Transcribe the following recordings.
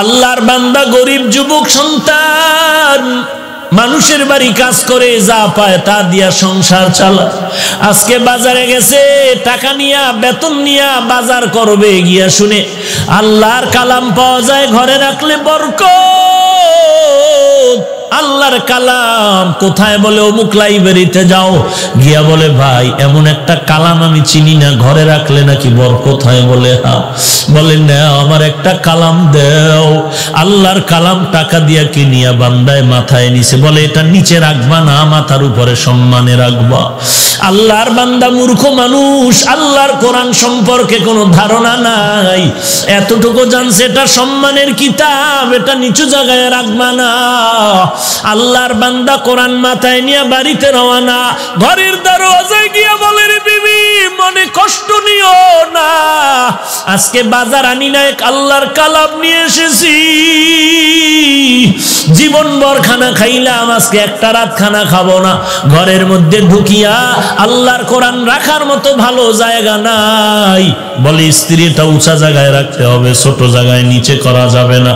আল্লাহর বান্দা গরিব যুবক সন্তান মানুষের বাড়ি কাজ করে যা পায় তা দিয়া সংসার চালায়। আজকে বাজারে গেছে টাকা নিয়া বেতন নিয়া বাজার করবে, গিয়া শুনে আল্লাহর কালাম পাওয়া যায়, ঘরে রাখলে বরকত। আল্লাহর কালাম কোথায়? বলে অমুক লাইব্রেরিতে যাও। গিয়া বলে ভাই এমন একটা কালাম আমি চিনি না, ঘরে রাখলে নাকি বরকত হয়। বলে হ্যাঁ। বলে না আমার একটা কালাম দেও। আল্লাহর কালাম টাকা দিয়া কিনিয়া বান্দায় মাথায় নিছে। বলে এটা নিচে রাখবা না, মাথার উপরে সম্মানে রাখবা। আল্লাহর বান্দা মূর্খ মানুষ, আল্লাহর কোরআন সম্পর্কে কোনো ধারণা নাই। এতটুকু জানছে এটা সম্মানের কিতাব, এটা নিচু জায়গায় রাখবা না। আল্লাহর বান্দা কোরআন মাথায় নিয়ে বাড়িতে রওনা। ঘরের দরজায় গিয়া বলে রে বিবি মনে কষ্ট নিও না, আজকে বাজার আনি না, আল্লাহর কালাম নিয়ে এসেছি। জীবনভর খানা খাইলাম, আজকে একটা রাত খানা খাবো না। ঘরের মধ্যে ঢুকিয়া আল্লাহর কোরআন রাখার মতো ভালো জায়গা নাই। বলে স্ত্রীটা উঁচা জায়গায় রাখতে হবে, ছোট জায়গায় নিচে করা যাবে না।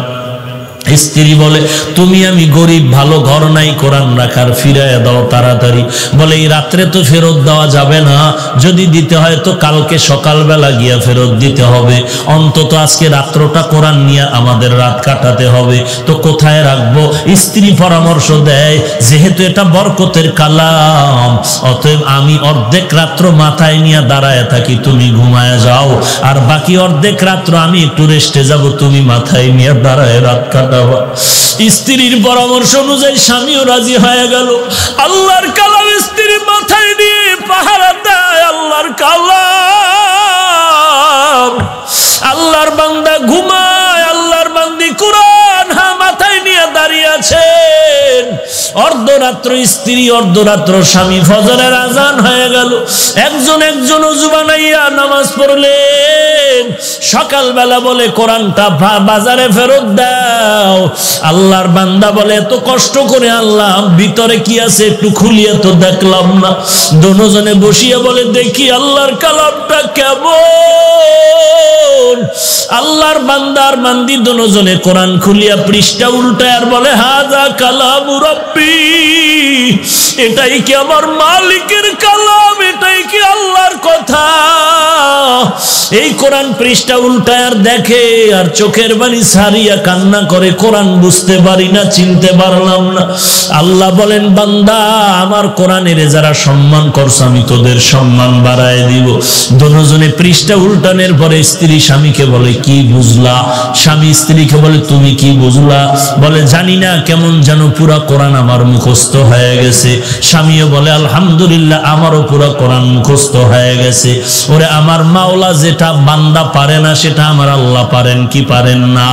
স্ত্রী বলে তুমি আমি গরিব, ভালো ঘর নাই, কোরআন রাখার ফিরাইয়া দাও তাড়াতাড়ি। বলে এই রাত্রে তো ফেরত দেওয়া যাবে না, যদি দিতে হয় তো কালকে সকালবেলা গিয়া ফেরত দিতে হবে। অন্তত আজকে রাত্রটা কোরআন নিয়ে আমাদের রাত কাটাতে হবে, তো কোথায় রাখবো? স্ত্রী পরামর্শ দেয় যেহেতু এটা বরকতের কালাম, অতএব আমি অর্ধেক রাত্র মাথায় নিয়ে দাঁড়ায় থাকি, তুমি ঘুমায় যাও, আর বাকি অর্ধেক রাত্র আমি একটু রেস্টে যাব, তুমি মাথায় নিয়ে দাঁড়ায় রাত কাটাও। স্ত্রীর পরামর্শ অনুযায়ী স্বামীও রাজি হয়ে গেল। আল্লাহর কালাম স্ত্রী মাথায় দিয়ে পাহারা দেয়। আল্লাহর কালাম, আল্লাহর বান্দা ঘুমায়, আল্লাহর বান্দি কোরআন মাথায় নিয়ে দাঁড়িয়ে আছেন। অর্ধরাত্র স্ত্রী, অর্ধরাত্র স্বামী। ফজরের আজান হয়ে গেল, একজন ওযু বানাইয়া নামাজ পড়লেন। সকালবেলা বলে কোরআনটা বাজারে ফেরত দাও। আল্লাহর বান্দা বলে এত কষ্ট করে আনলাম, ভিতরে কি আছে একটু খুলিয়ে তো দেখলাম না। দুজনে বসিয়া বলে দেখি আল্লাহর কালামটা কেমন। আল্লাহর বান্দার বান্দি দুজনে কোরআন খুলিয়া পৃষ্ঠা উল্টায় আর বলে হাযা কালামু রাব্বি, এটাই কি আমার মালিকের কালাম, এটাই কি আল্লাহর কথা। এই কোরআন পৃষ্ঠা উল্টায় আর দেখে, আর চোখের পানি ছাড়িয়া কান্না করে, কোরআন বুঝতে পারি না, চিনতে পারলাম না। আল্লাহ বলেন বান্দা আমার কোরআনের যারা সম্মান করছে আমি তোদের সম্মান বাড়ায় দিব। দুজনে পৃষ্ঠা উল্টানোর পরে স্ত্রী স্বামীকে বলে কি বুঝলা? স্বামী স্ত্রীকে বলে তুমি কি বুঝলা? বলে জানি না, কেমন যেন পুরা কোরআন আমার মুখস্থ হয়ে গেছে। স্বামীও বলে আলহামদুলিল্লাহ আমারও পুরা কোরআন মুখস্থ হয়ে গেছে। ওরে আমার মাওলা যেটা বান্দা পারে না সেটা আমার আল্লাহ পারেন কি পারেন না?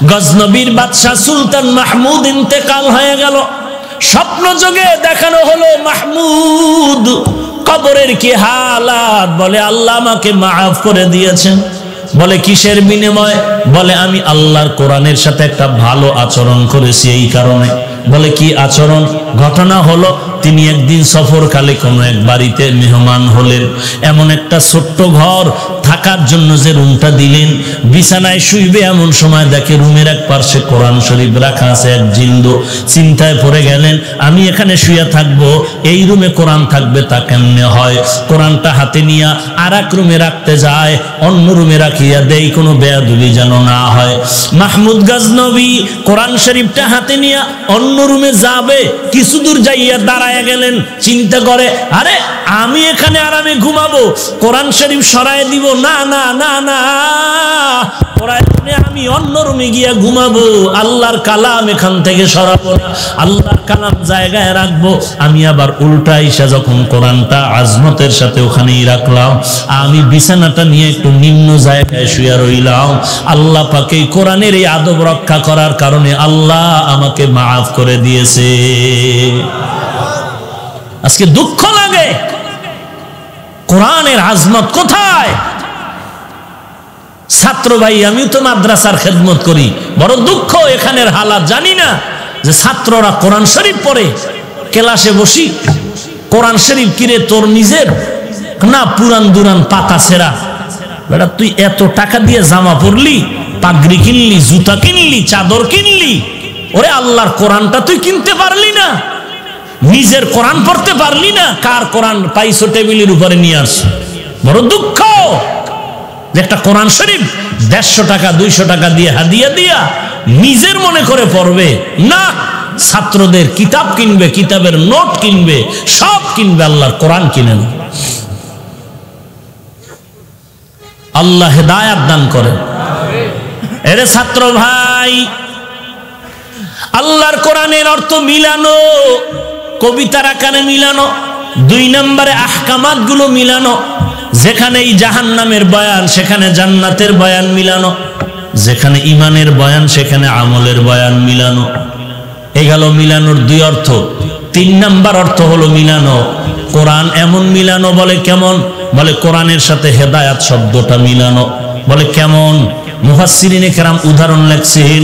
গজনবীর বাদশাহ সুলতান মাহমুদ ইন্তেকাল হয়ে গেল। স্বপ্ন যোগে দেখানো হলো মাহমুদ কবরের কি হালাত। বলে আল্লাহ আমাকে মাফ করে দিয়েছেন। বলে কিসের বিনিময়? বলে আমি আল্লাহর কোরআনের সাথে একটা ভালো আচরণ করেছি এই কারণে। বলে কি আচরণ? ঘটনা হলো তিনি একদিন সফরকালে কোনো এক বাড়িতে মেহমান হলেন। এমন একটা ছোট্ট ঘর, থাকার জন্য যে রুমটা দিলেন, বিছানায় শুইবে এমন সময় দেখে রুমের এক পার্শ্বে কোরআন শরীফ রাখা আছে এক জিন্দো। চিন্তায় পড়ে গেলেন আমি এখানে শুয়ে থাকবো, এই রুমে কোরআন থাকবে তা কেমনে হয়? কোরআনটা হাতে নিয়ে আর এক রুমে রাখতে যায়, অন্য রুমে রাখিয়া দেই কোনো বেয়াদবি যেন না হয়। মাহমুদ গজনবী কোরআন শরীফটা হাতে নিয়ে অন্য রুমে যাবে, কিছু দূর যাইয়া দাঁড়ায় গেলেন। চিন্তা করে আরে আমি এখানে আরামে ঘুমাবো, কোরআন শরীফ সরায় দিব না, না না না, আমি অন্য রুমে গিয়া ঘুমাবো, আল্লাহর কালাম এখান থেকে সরাবো না, আল্লাহর কালাম জায়গায় রাখবো। আমি আবার উল্টা এসে যখন কোরআনটা আজমতের সাথে ওখানেই রাখলাম, আমি বিছানাটা নিয়ে একটু নিম্ন জায়গায় শুয়ে রইলাম। আল্লাহ পাক এই কোরআনের এই আদব রক্ষা করার কারণে আল্লাহ আমাকে মাফ করে দিয়েছে। আজকে দুঃখ লাগে কোরআনের আজমত কোথায়? ছাত্র ভাই আমি তো মাদ্রাসার খেদমত করি, বড় দুঃখ এখানের হালাত জানি না যে ছাত্ররা কোরআন শরীফ পড়ে। ক্লাসে বসি, কোরআন শরীফ কিরে তোর নিজের না পুরান দুরান পাতা ছেঁড়া? বেটা তুই এত টাকা দিয়ে জামা পরলি, পাগড়ি কিনলি, জুতা কিনলি, চাদর কিনলি, ওরে আল্লাহর কোরআনটা তুই কিনতে পারলি না, নিজের কোরআন পড়তে পারলি না, কার কোরআন পাইছো টেবিলের উপরে নিয়ে আসছো। বড় দুঃখ যে একটা কোরআন শরীফ 150 টাকা 200 টাকা দিয়ে হাদিয়া দিয়া নিজের মনে করে পড়বে না, ছাত্রদের কিতাব কিনবে, কিতাবের নোট কিনবে, সব কিনবে, আল্লাহর কোরআন কিনে না। আল্লাহ হেদায়াত দান করেন। এরে ছাত্র ভাই, আল্লাহর কোরআনের অর্থ মিলানো, কবিতার আকারে মিলানো, 2 নম্বরে আহকামাত গুলো মিলানো, যেখানে এই জাহান্নামের বয়ান সেখানে জান্নাতের বয়ান মিলানো, যেখানে ইমানের বয়ান সেখানে আমলের বয়ান মিলানো। এই গেল মিলানোর 2 অর্থ। 3 নম্বর অর্থ হলো মিলানো কোরআন এমন মিলানো, বলে কেমন? বলে কোরআনের সাথে হেদায়াত শব্দটা মিলানো। বলে কেমন? মুফাসসিরিনে কেরাম উদাহরণ লেখছেন,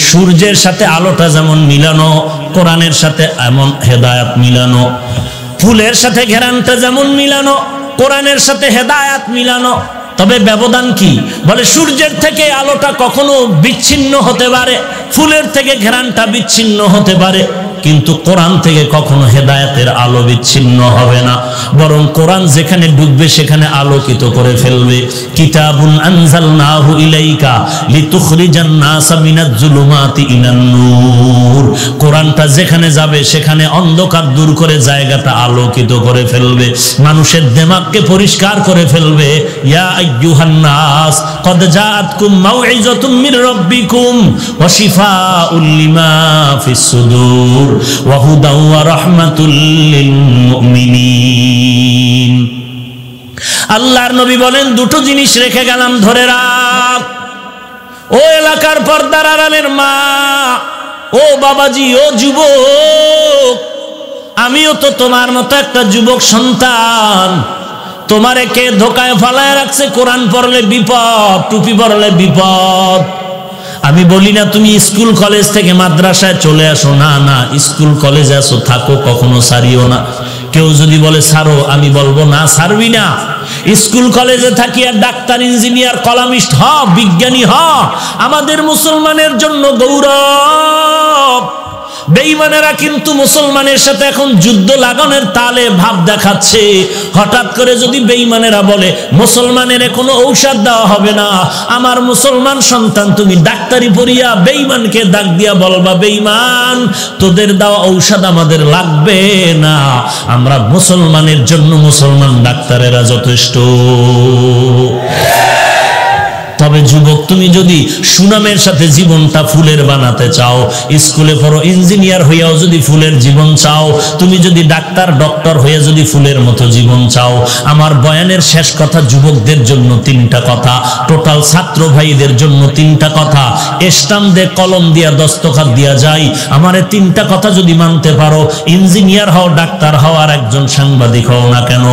সূর্যের সাথে আলোটা যেমন মিলানো, কোরআনের সাথে এমন হেদায়াত মিলানো। ফুলের সাথে ঘেরানটা যেমন মিলানো, কোরআনের সাথে হেদায়াত মিলানো। তবে ব্যবধান কি? বলে সূর্যের থেকে আলোটা কখনো বিচ্ছিন্ন হতে পারে, ফুলের থেকে ঘেরানটা বিচ্ছিন্ন হতে পারে, কিন্তু কোরআন থেকে কখনো হেদায়েতের আলো বিচ্ছিন্ন হবে না, বরং কোরআন যেখানে ডুববে সেখানে আলোকিত করে ফেলবে। কিতাবুন আনজালনাহু ইলাইকা লিতুখরিজান নাসা মিনাজ জুলুমাতি ইলান নূর। কোরআনটা যেখানে যাবে সেখানে অন্ধকার দূর করে জায়গাটা আলোকিত করে ফেলবে, মানুষের দিমাগকে পরিষ্কার করে ফেলবে। ইয়া আইয়ুহান নাস ক্বাদ জাআতকুম মাউইযাতুম মির রাব্বিকুম ওয়া শিফাউল লিমা ফিস সুদূর ওয়া হুদা ওয়া রাহমাতুল লিল মুমিনিন। আল্লাহর নবী বলেন, 2টো জিনিস রেখে গেলাম, ধরে রাখ। ও এলাকার পর্দার আড়ালের মা, ও বাবাজি, ও যুবক, আমিও তো তোমার মতো একটা যুবক সন্তান। তোমারে কে ধোকায় ফালায় রাখছে? কোরআন পড়লে বিপদ, টুপি পড়লে বিপদ। আমি বলি না তুমি স্কুল কলেজ থেকে মাদ্রাসায় চলে আসো, না না, স্কুল কলেজে আসো, থাকো, কখনো ছাড়িও না। কেউ যদি বলে ছাড়ো, আমি বলবো না, ছাড়বি না। স্কুল কলেজে থাকি আর ডাক্তার, ইঞ্জিনিয়ার, কলামিস্ট হ, বিজ্ঞানী হ, আমাদের মুসলমানের জন্য গৌরব। বেঈমানেরা কিন্তু মুসলমানের সাথে এখন যুদ্ধ লাগানোর তালে ভাব দেখাচ্ছে। হঠাৎ করে যদি বেঈমানেরা বলে মুসলমানের কোনো ঔষধ দেওয়া হবে না, আমার মুসলমান সন্তান তুমি ডাক্তারি পড়িয়া বেঈমানকে ডাক দিয়া বলবা, বেঈমান তোদের দেওয়া ঔষধ আমাদের লাগবে না, আমরা মুসলমানের জন্য মুসলমান ডাক্তারেরা যথেষ্ট। তবে যুবক, তুমি যদি সুনামের সাথে জীবনটা ফুলের বানাতে চাও, স্কুলে পড়ো, ইঞ্জিনিয়ার হইয়াও যদি ফুলের জীবন চাও, তুমি যদি ডক্টর হয়ে যদি ফুলের মতো জীবন চাও, আমার বয়ানের শেষ কথা যুবকদের জন্য 3টা কথা, টোটাল ছাত্র ভাইদের জন্য 3টা কথা, স্টাম্প দিয়ে কলম দিয়া দস্তখত দিয়া যায়। আমার 3টা কথা যদি মানতে পারো, ইঞ্জিনিয়ার হও, ডাক্তার হও, আর একজন সাংবাদিক হও না কেন,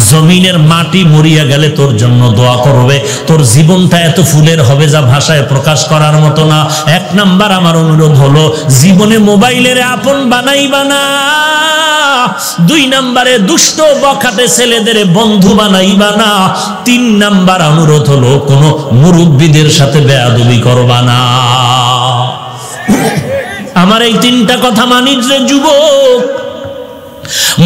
জমিনের মাটি মরিয়া গেলে তোর জন্য দোয়া করবে। তোর জীবনটা এত ফুলের হবে যা ভাষায় প্রকাশ করার মতো না। 1 নাম্বার আমার অনুরোধ হলো, জীবনে মোবাইলের আপন বানাইবা না। 2 নাম্বারে দুষ্ট বখাটে ছেলেদের বন্ধু বানাইবা না। 3 নাম্বার অনুরোধ হলো, কোন মুরব্বীদের সাথে বেয়াদবি করবা না। আমার এই 3টা কথা মানিস রে যুবক।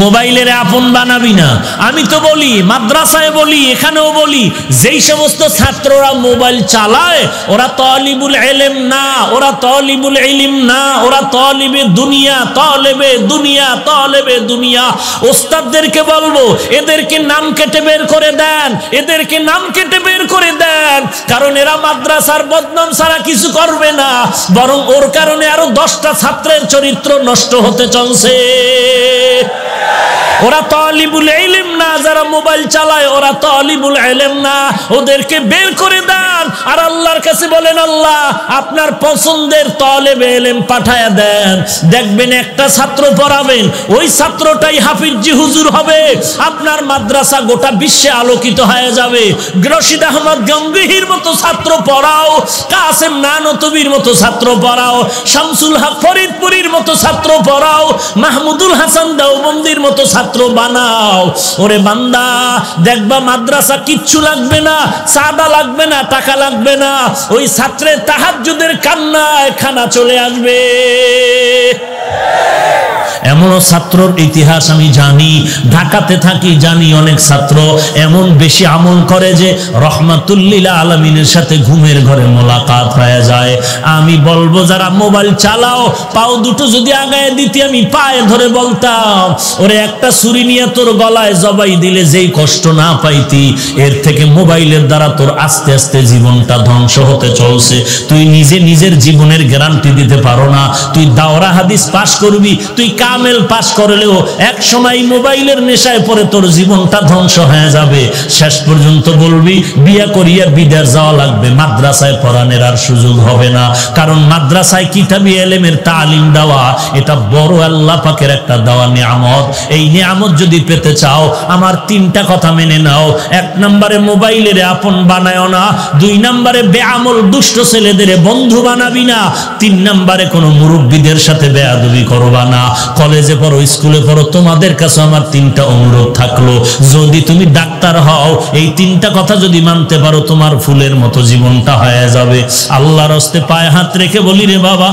মোবাইলের আপন বানাবি না। আমি তো বলি, মাদ্রাসায় বলি, এখানেও বলি, যেই সমস্ত ছাত্ররা মোবাইল চালায় ওরা তালিবুল ইলম না, ওরা তালিবুল ইলম না, ওরা তালিবে দুনিয়া, তালেবে দুনিয়া, তালেবে দুনিয়া। ওস্তাদদেরকে বলবো, এদেরকে নাম কেটে বের করে দেন, এদেরকে নাম কেটে বের করে দেন, কারণ এরা মাদ্রাসার বদনাম ছাড়া কিছু করবে না, বরং ওর কারণে আরো 10টা ছাত্রের চরিত্র নষ্ট হতে চলছে। ওরা তালিবুল ইলম না, যারা মোবাইল চালায় ওরা তালিবুল ইলম না, ওদেরকে বের করে দেন। আর আল্লাহর কাছে বলেন, আল্লাহ আপনার পছন্দের তালেবে ইলম পাঠায়া দেন। দেখবেন একটা ছাত্র পড়াবেন, ওই ছাত্রটাই হাফিজি হুজুর হবে, আপনার মাদ্রাসা গোটা বিশ্বে আলোকিত হয়ে যাবে। রশিদ আহমদ গঙ্গোহীর মতো ছাত্র পড়াও, কাসেম নানতবির মতো ছাত্র পড়াও, শামসুল হক ফরিদপুরীর মতো ছাত্র পড়াও, মাহমুদুল হাসান দাও পয়সাবন্দির মতো ছাত্র বানাও। ওরে বান্দা, দেখবা মাদ্রাসা কিচ্ছু লাগবে না, চাঁদা লাগবে না, টাকা লাগবে না, ওই ছাত্রের তাহাজ্জুদের কান্নায় খানা চলে আসবে। এমনও ছাত্রর ইতিহাস আমি জানি, ঢাকাতে থাকি, জানি অনেক ছাত্র এমন বেশি আমল করে যে রহমাতুল্লিল আলামিনের সাথে ঘুমের ঘরে মোলাকাত হয়ে যায়। আমি বলবো যারা মোবাইল চালাও, পাও দুটো যদি আগায় দিতে আমি পায়ে ধরে বলতাম, ওরে একটা ছুরি নিয়ে তোর গলায় জবাই দিলে যেই কষ্ট না পাইতি, এর থেকে মোবাইলের দ্বারা তোর আস্তে আস্তে জীবনটা ধ্বংস হতে চলছে। তুই নিজে নিজের জীবনের গ্যারান্টি দিতে পারো না। তুই দাওরা হাদিস পাশ করবি, তুই কামেল পাশ করলেও এক সময় মোবাইলের নেশায় পড়ে তোর জীবনটা ধ্বংস হয়ে যাবে। শেষ পর্যন্ত বলবি বিয়া করিয়া বিদেশ যাওয়া লাগবে, মাদ্রাসায় পড়ানোর আর সুযোগ হবে না। কারণ মাদ্রাসায় কিতাবি ইলমের তালিম দেওয়া এটা বড় আল্লাহ পাকের একটা দেওয়া নিয়ামত। এই নিয়ামত যদি পেতে চাও আমার তিনটা কথা মেনে নাও। এক নম্বরে মোবাইলের আপন বানায়ও না, দুই নম্বরে বেআমল দুষ্ট ছেলেদের বন্ধু বানাবি না, তিন নম্বরে কোনো মুরব্বীদের সাথে বেয়াদবি করবা না। কলেজে পড়ো, স্কুলে পড়ো, তোমাদের কাছে আমার তিনটা অনুরোধ থাকলো, যদি তুমি ডাক্তার হও এই তিনটা কথা যদি মানতে পারো তোমার ফুলের মতো জীবনটা হয়ে যাবে। আল্লাহর হস্তে পায়ে হাত রেখে বলি রে বাবা,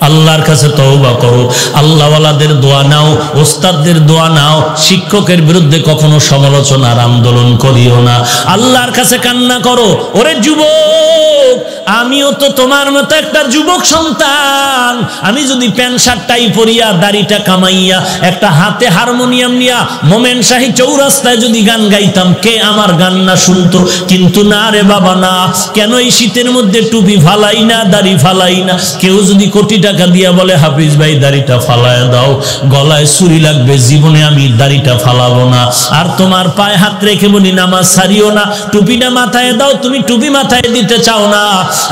আল্লাহর কাছে তওবা করো, আল্লাহওয়ালাদের দোয়া নাও, ওস্তাদদের দোয়া নাও, শিক্ষকের বিরুদ্ধে কখনো সমালোচনার আন্দোলন করিও না, আল্লাহর কাছে কান্না করো। ওরে যুবক, আমিও তো তোমার মতো একটা যুবক সন্তান। আমি যদি প্যান্ট শার্ট টাই পরিয়া দাড়িটা কামাইয়া একটা হাতে হারমোনিয়াম নিয়া মোমেন শাহী চৌরাস্তায় যদি গান গাইতাম, কে আমার গান না শুনতো? কিন্তু না রে বাবা না। কেন এই শীতের মধ্যে টুপি ফালাই না, দাড়ি ফালাই না? কেউ যদি কোটি টাকা দিয়া বলে হাফিজ ভাই দাড়িটা ফালায় দাও, গলায় ছুরি লাগবে, জীবনে আমি দাড়িটা ফালাবো না। আর তোমার পায়ে হাত রেখে বলি নামাজ ছাড়িও না, টুপিটা মাথায় দাও, তুমি টুপি মাথায় দিতে চাও না।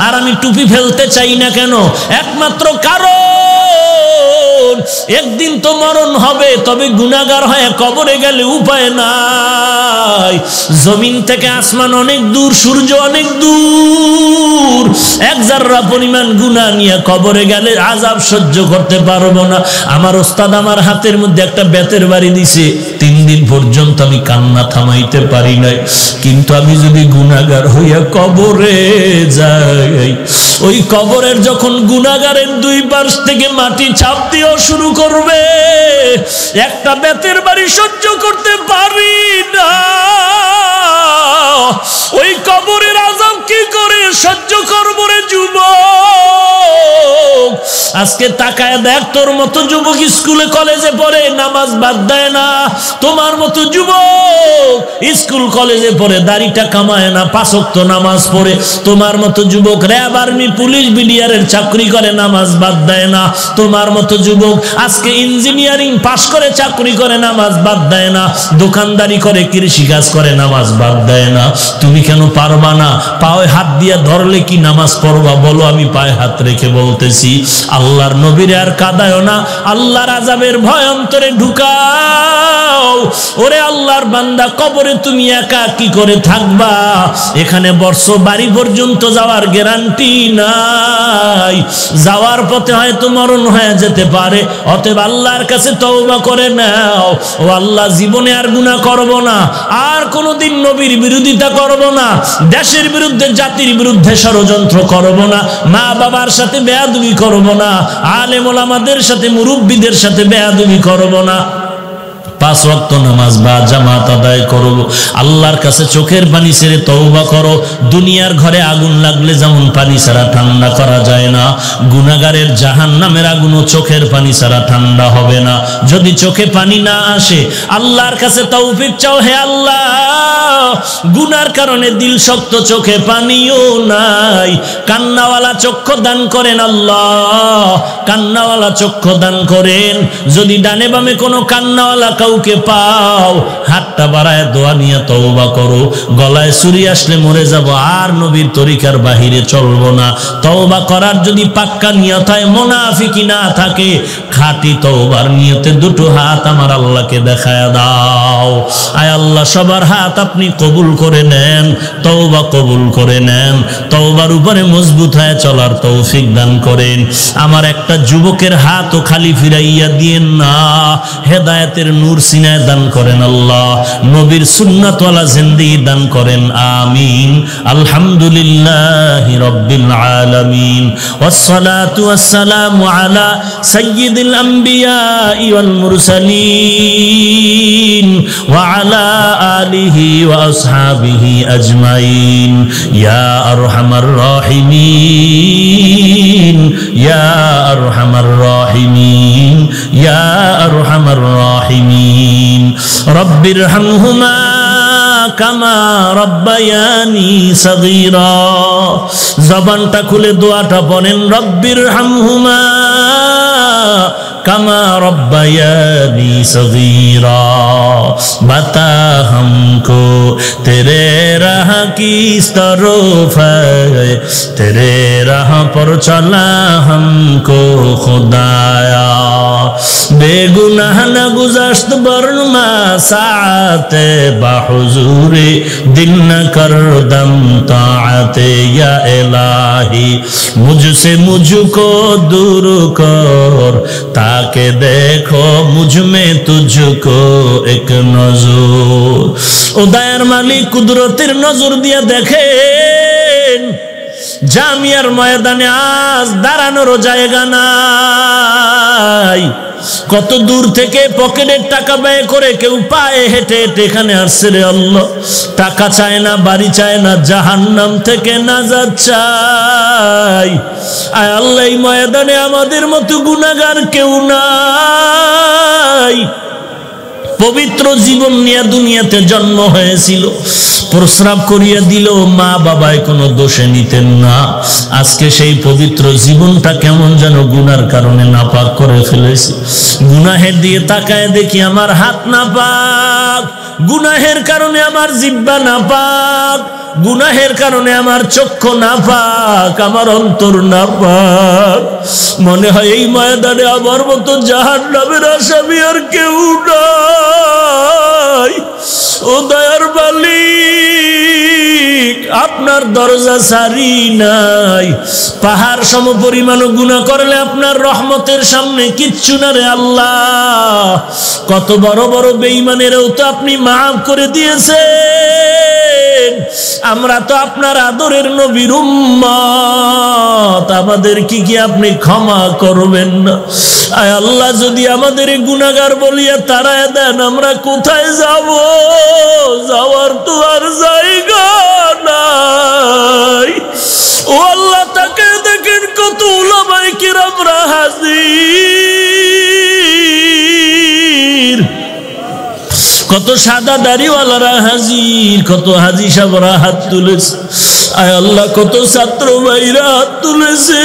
আর আমি টুপি ফেলতে চাই না কেন? একমাত্র কারণ একদিন তো মরণ হবে, তবে গুনাহগার হয়ে কবরে গেলে উপায় নাই। জমিন থেকে আসমান অনেক দূর, সূর্য অনেক দূর, এক জাররা পরিমাণ গুনাহ নিয়ে কবরে গেলে আযাব সহ্য করতে পারবো না। আমার ওস্তাদ আমার হাতের মধ্যে একটা বেতের বাড়ি দিছে, 3 দিন পর্যন্ত আমি কান্না থামাইতে পারি নাই। কিন্তু আমি যদি গুনাহগার হইয়া কবরে যাই, ওই কবরের যখন গুনাহগারের দুই পাশ থেকে মাটি চাপ দিয়েও শুরু করবে, একটা বেতের বাড়ি সহ্য করতে পারি না। ওই কবরের আযাব কি করে সহ্য করবো রে যুবক? আজকে তাকায় দেখ, তোর মতো যুবক স্কুলে কলেজে পড়ে, নামাজ বাদ দেয় না। তোমার মতো যুবক স্কুল কলেজে পড়ে, দাড়িটা কামায় না, 5 ওয়াক্ত নামাজ পড়ে। তোমার মতো যুবক র্যাব, আর্মি, পুলিশ, বিডিআরের চাকরি করে, নামাজ বাদ দেয় না। তোমার মতো যুবক আজকে ইঞ্জিনিয়ারিং পাশ করে চাকরি করে, নামাজ বাদ দেয় না। দোকানদারি করে, কৃষি কাজ করে, নামাজ বাদ দেয় না। তুমি কেন পারবা না? পায়ে হাত দিয়ে ধরলে কি নামাজ পড়বা? বলো, আমি পায়ে হাত রেখে বলতেছি, আল্লাহর নবীরে আর কাঁদায়ও না, আল্লাহর আযাবের ভয় অন্তরে ঢুকাও। ওরে আল্লাহর বান্দা, কবরে তুমি একা কি করে থাকবা? এখানে বর্ষ বাড়ি পর্যন্ত যাওয়ার গ্যারান্টি নাই, যাওয়ার পথে হয়তো মরণ হয়ে যেতে পারে। অতএব আল্লাহর কাছে তওবা করে নাও, ও আল্লাহ জীবনে আর গুনাহ করব না, আর কোনোদিন নবীর বিরোধিতা করব না, দেশের বিরুদ্ধে, জাতির বিরুদ্ধে ষড়যন্ত্র করব না, মা বাবার সাথে বেয়াদবি করব না, আলেম ওলামাদের সাথে, মুরব্বীদের সাথে বেয়াদবি করব না। 5 ওয়াক্ত নামাজ বা জামাত আদায় করো। আল্লাহর কাছে চোখের পানি ছেড়ে তওবা করো। দুনিয়ার ঘরে আগুন লাগলে যেমন পানি ছাড়া ঠান্ডা করা যায় না, গুনাহগারের জাহান্নামের আগুনও চোখের পানি ছাড়া ঠান্ডা হবে না। যদি চোখে পানি না আসে, আল্লাহর কাছে তৌফিক চাও, হে আল্লাহ, গুনার কারণে দিল শক্ত, চোখে পানিও নাই, কান্নাওয়ালা চক্ষু দান করেন আল্লাহ, কান্নাওয়ালা চক্ষু দান করেন। যদি ডানে বামে কোনো কান্নাওয়ালা কাউকে পাও, হাতটা বাড়ায় দোয়া নিয়ে তওবা করো। গলায় ছুরি আসলে মরে যাব, আর নবীর তরিকার বাহিরে চলবো না। তওবা করার যদি পাক্কা নিয়ত হয়, মুনাফিকি না থাকে, খাঁটি তওবার নিয়তে দুটো হাত আমার আল্লাহকে দেখায়া দাও। আয় আল্লাহ, সবার হাত আপনি কবুল করে নেন, তওবা কবুল করে নেন, তওবার উপরে মজবুত হয়ে চলার তৌফিক দান করেন। আমার একটা যুবকের হাতও খালি ফিরাইয়া দিয়েন না, হেদায়েতের নূর সিনায় দান করেন আল্লাহ, নবীর সুন্নাতওয়ালা জিন্দেগি দান করেন, আমিন। আলহামদুলিল্লাহি রাব্বিল আলামিন, ওয়াসসালাতু ওয়াসসালামু আলা সাইয়্যিদিল আম্বিয়া ওয়াল মুরসালিন ওয়া আলা আলিহি ওয়া আসহাবিহি আজমাইন, ইয়া আরহামার রাহিমিন, ইয়া আরহামার রাহিমিন, ইয়া আরহামার রাহিমিন। রব্বিরহামহুমা কামা রব্বায়ানি সগীরা। জবানটা খুলে দোয়াটা পড়েন, রব্বিরহামহুমা কামা রব্বায়ানি সগীরা। বাতা हमको तेरे राह की तरफ है, तेरे राह पर चला हमको खुदाया। बेगुनाह न गुज़श्त बरमा साते बाहुजूरे, दिल न कर दम ताअते या इलाही। मुझसे मुझको दूर कर ताके देखो मुझ में तुझको एक नजर। ও দয়ার মালিক, কুদরতের নজর দিয়া দেখেন, জামিয়ার ময়দানে আজ দাঁড়ানোর জায়গা নাই। কত দূর থেকে পকেটের টাকা ব্যয় করে কেউ পায়ে হেঁটে হেঁটে এখানে আসছে রে আল্লাহ। টাকা চায় না, বাড়ি চায় না, জাহান্নাম থেকে নাজাত চাই। আয় আল্লাহ, এই ময়দানে আমাদের মতো গুনাহগার কেউ নাই। পবিত্র জীবন নিয়ে দুনিয়াতে জন্ম হয়েছিল, প্রস্রাব করিয়া দিল, মা বাবায় কোনো দোষে নিতেন না। আজকে সেই পবিত্র জীবনটা কেমন যেন গুনার কারণে নাপাক করে ফেলেছে। গুনাহের দিয়ে তাকায় দেখি আমার হাত নাপাক, গুনাহের কারণে আমার জিহ্বা নাপাক, গুনাহের কারণে আমার চক্ষু নাপাক, আমার অন্তর নাপাক। মনে হয় এই ময়দানে আমার মতো জাহান্নামের আসামি আর কেউ নাই। ও দয়ার মালিক, আপনার দরজা সারি নাই। পাহাড় সম পরিমাণ গুনাহ করলে আপনার রহমতের সামনে কিচ্ছু না রে আল্লাহ। কত বড় বড় বেঈমানেরও তো আপনি মাফ করে দিয়েছেন। আমরা তো আপনার আদরের নবীর উম্মত, আমাদের কি আপনি ক্ষমা করবেন না? আয় আল্লাহ, যদি আমাদের গুনাহগার বলিয়া তাড়ায় দেন, আমরা কোথায় যাব? যাওয়ার তো আর জায়গা নাই। ও আল্লাহ, তাকে দেখেন কত উলামায়ে কিরামরা হাজির, কত সাদা দাড়িওয়ালারা হাজির, কত হাজি সাহেবরা হাত তুলেছে। আয় আল্লাহ, কত ছাত্র ভাইরা হাত তুলেছে।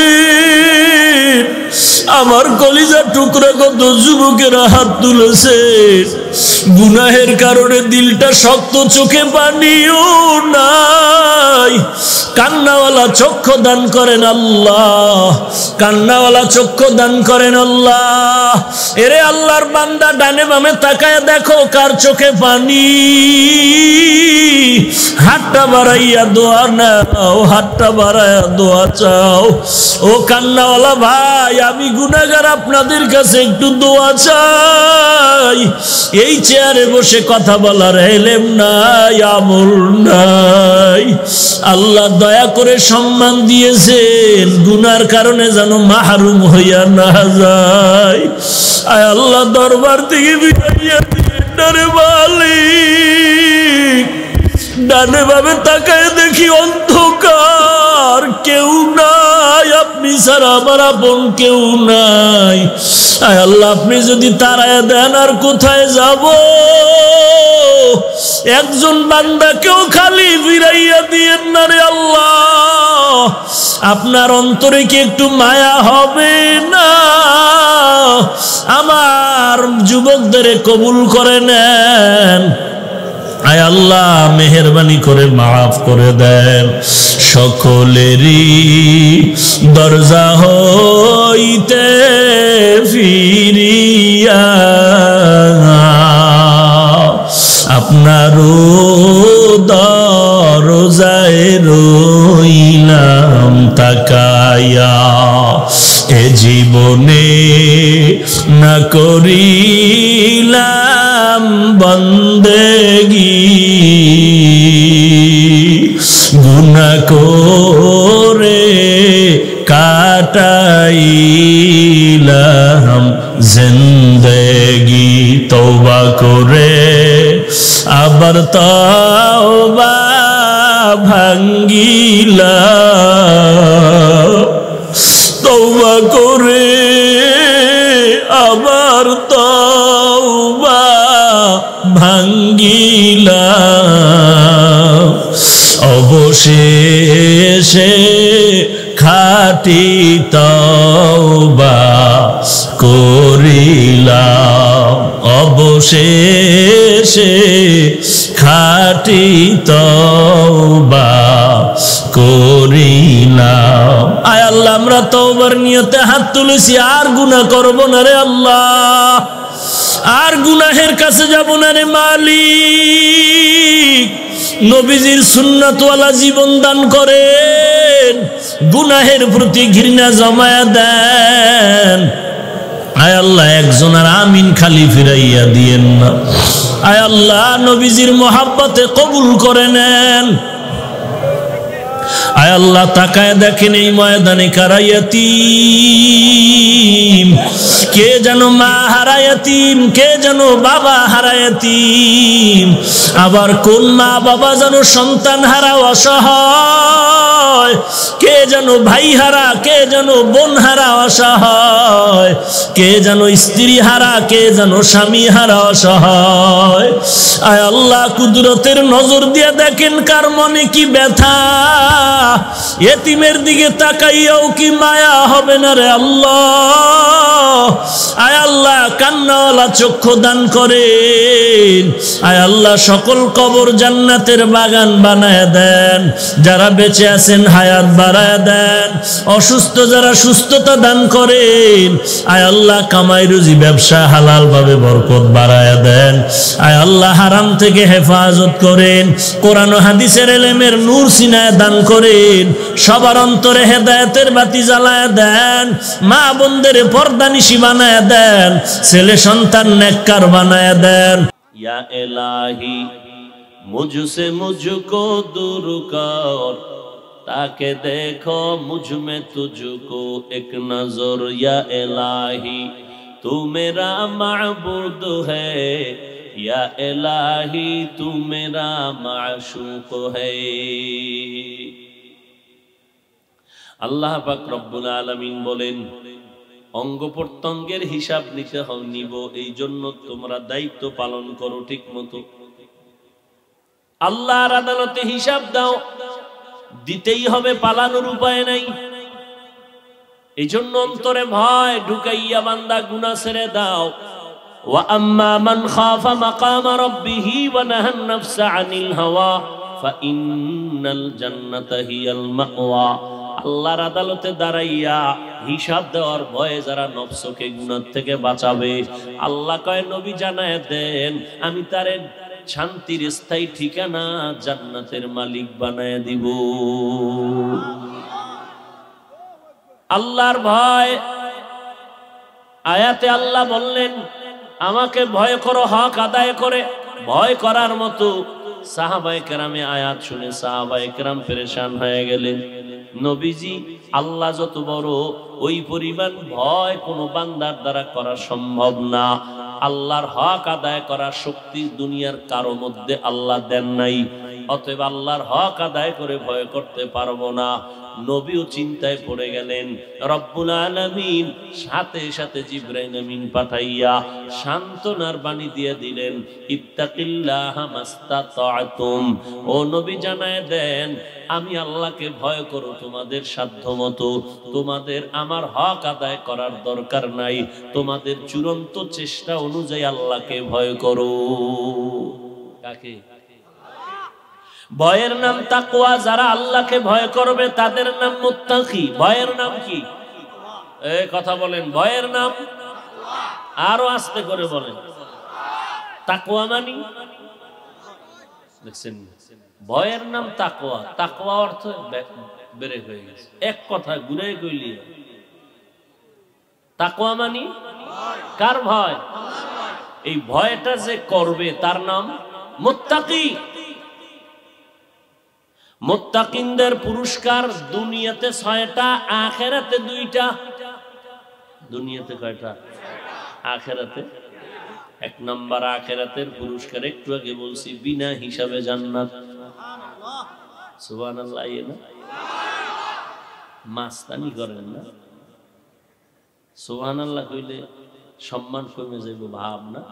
আমার কলিজার টুকরা কত যুবকেরা হাত তুলেছে। গুনাহের কারণে দিলটা শক্ত, চোখে পানিও নাই। কান্নাওয়ালা চক্ষু দান করেন আল্লাহ, কান্নাওয়ালা চক্ষু দান করেন আল্লাহ। এরে আল্লাহর বান্দা, ডানে বামে তাকায় দেখো কার চোখে পানি। হাতটা বাড়াইয়া দোয়া নাও, হাতটা বাড়াইয়া দোয়া চাও। ও কান্নাওয়ালা ভাই, আমি গুনাহগার, আপনাদের কাছে একটু দোয়া চাই। এই চেয়ারে বসে কথা বলার এলেম নাই, আমল নাই। আল্লাহ দয়া করে সম্মান দিয়েছেন, গুনার কারণে যেন মাহরুম হইয়া না যায়। আয় আল্লাহ, দরবার থেকে বিদাইয়া দিয়েন রে মালিক। ডানে ভাবে তাকায় দেখি অন্ধকার, কেউ নাই, আপনি ছাড়া আমার আপন কেউ নাই। আয় আল্লাহ, আপনি যদি তাড়ায় দেন আর কোথায় যাব? একজন বান্দাকেও খালি ফিরাইয়া দিয়েন না রে আল্লাহ। আপনার অন্তরে কি একটু মায়া হবে না? আমার যুবকদের কবুল করে নেন। আয় আল্লাহ, মেহেরবানি করে মাফ করে দেন। সকলেরই দরজা হইতে ফিরিয়া আপনার দরজায় রইলাম তাকায়া এ জীবনে না করিলাম বন্দেগী গুনাহ করে কাটাইলাম জিন্দেগি তওবা করে আবার তওবা ভাঙ্গিলাম তওবা করে আবার তওবা ভাঙ্গিলাম অবশেষে খাঁটি তওবা করিলাম অবশেষে খাঁটি তওবা করিলাম আয় আল্লাহ আমরা তওবার নিয়তে হাত তুলেছি আর গুনাহ করব না রে আল্লাহ আর গুনাহের কাছে যাব না রে মালিক নবীজির সুন্নাতওয়ালা জীবন দান করেন গুনাহের প্রতি ঘৃণা জমায়া দেন আয় আল্লাহ একজন আর আমিন খালি ফিরাইয়া দিয়েন না আয় আল্লাহ নবীজির মহাব্বতে কবুল করে নেন আয় আল্লাহ তাকায় দেখেন এই ময়দানে কারা ইয়াতীম কে যেন মা হারা ইয়াতীম কে যেন বাবা হারা ইয়াতীম আবার কোন মা বাবা যেন সন্তান হারা অসহায় কে যেন ভাই হারা কে যেন বোন হারা অসহায় কে যেন স্ত্রী হারা কে যেন স্বামী হারা অসহায় আয় আল্লাহ কুদরতের নজর দিয়ে দেখেন কার মনে কি ব্যথা এতিমের দিকে তাকাইয়াও কি মায়া হবে না রে আল্লাহ আয় আল্লাহ কান্নাওয়ালা চক্ষু দান করেন আয় আল্লাহ সকল কবর জান্নাতের বাগান বানায় দেন যারা বেঁচে আছেন হায়াত বাড়ায় দেন অসুস্থ যারা সুস্থতা দান করেন আয় আল্লাহ কামাই রুজি ব্যবসা হালাল ভাবে বরকত বাড়ায় দেন আয় আল্লাহ হারাম থেকে হেফাজত করেন কোরআন ও হাদিসের ইলমের নূর সিনায় দান করেন সবার অন্তরে হেদায়েতের বাতি জ্বালায় দেন মা বোনদের পর্দানিশী বানায় দেন ছেলে সন্তান নেককার বানায় দেন ইয়া ইলাহি মুঝসে মুঝকো दूर कर ताके देखो मुझ में तुझको एक नजर या इलाही तू मेरा माबूद है या इलाही तू मेरा माशूक है আল্লাহ পাক রব্বুল আলামিন বলেন অঙ্গ প্রত্যঙ্গের হিসাব নিতে নিব এই জন্য তোমরা দায়িত্ব পালন করো ঠিক মতো আল্লাহর আদালতে হিসাব দাও দিতেই হবে পালানোর উপায় নাই এই জন্য অন্তরে ভয় ঢুকাইয়া বান্দা গুনাহ ছেড়ে দাও ওয়া আম্মা মান খাফা মাকামা রাব্বিহি ওয়া নাহান নাফসা আনিল হাওয়া ফা ইন্নাল জান্নাতা হিয়াল মাওয়া আল্লাহর আদালতে দাঁড়াইয়া হিসাব দেওয়ার ভয়ে যারা নফসকে গুনাহ থেকে বাঁচাবে আল্লাহ কয় নবী জানায় দেন আমি তারে শান্তির স্থায়ী ঠিকানা জান্নাতের মালিক বানায় দিব আল্লাহর ভয় আয়াতে আল্লাহ বললেন আমাকে ভয় করো হক আদায় করে ভয় করার মতো সাহাবায়ে কেরামে আয়াত শুনে সাহাবায়ে কেরাম পেরেশান হয়ে গেলেন নবীজি আল্লাহ যত বড় ওই পরিমাণ ভয় কোনো বান্দার দ্বারা করা সম্ভব না আল্লাহর হক আদায় করার শক্তি দুনিয়ার কারো মধ্যে আল্লাহ দেন নাই অতএব আল্লাহর হক আদায় করে ভয় করতে পারবো না নবীও চিন্তায় পড়ে গেলেন রব্বুল আলামিন সাথে সাথে জিবরাইল আমিন পাঠাইয়া সান্ত্বনার বাণী দিয়ে দিলেন ইত্তাকিল্লাহা মাস্তাতা'তুম ও নবী জানায় দেন আমি আল্লাহকে ভয় করো তোমাদের সাধ্যমতো তোমাদের আমার হক আদায় করার দরকার নাই তোমাদের চূড়ান্ত চেষ্টা অনুযায়ী আল্লাহকে ভয় করো কাকে ভয়ের নাম তাকওয়া যারা আল্লাহকে ভয় করবে তাদের নাম মুত্তাকি ভয়ের নাম কি এই কথা বলেন ভয়ের নাম আরো আস্তে করে বলেন তাকওয়া মানি দেখছেন ভয়ের নাম তাকওয়া তাকওয়া অর্থ বেড়ে হয়ে গেছে এক কথা ঘুরে কইলি তাকওয়া মানি কার ভয় এই ভয়টা যে করবে তার নাম মুত্তাকি মুত্তাকিনদের পুরস্কার দুনিয়াতে 6টা আখিরাতে 2টা দুনিয়াতে কয়টা আখিরাতে এক নাম্বার আখিরাতের পুরস্কার একটু আগে বলছি বিনা হিসাবে জান্নাত সুবহানাল্লাহ সুবহানাল্লাহ না মাস্তানি করেন না সুবহানাল্লাহ কইলে সম্মান কমে যাবে ভাব না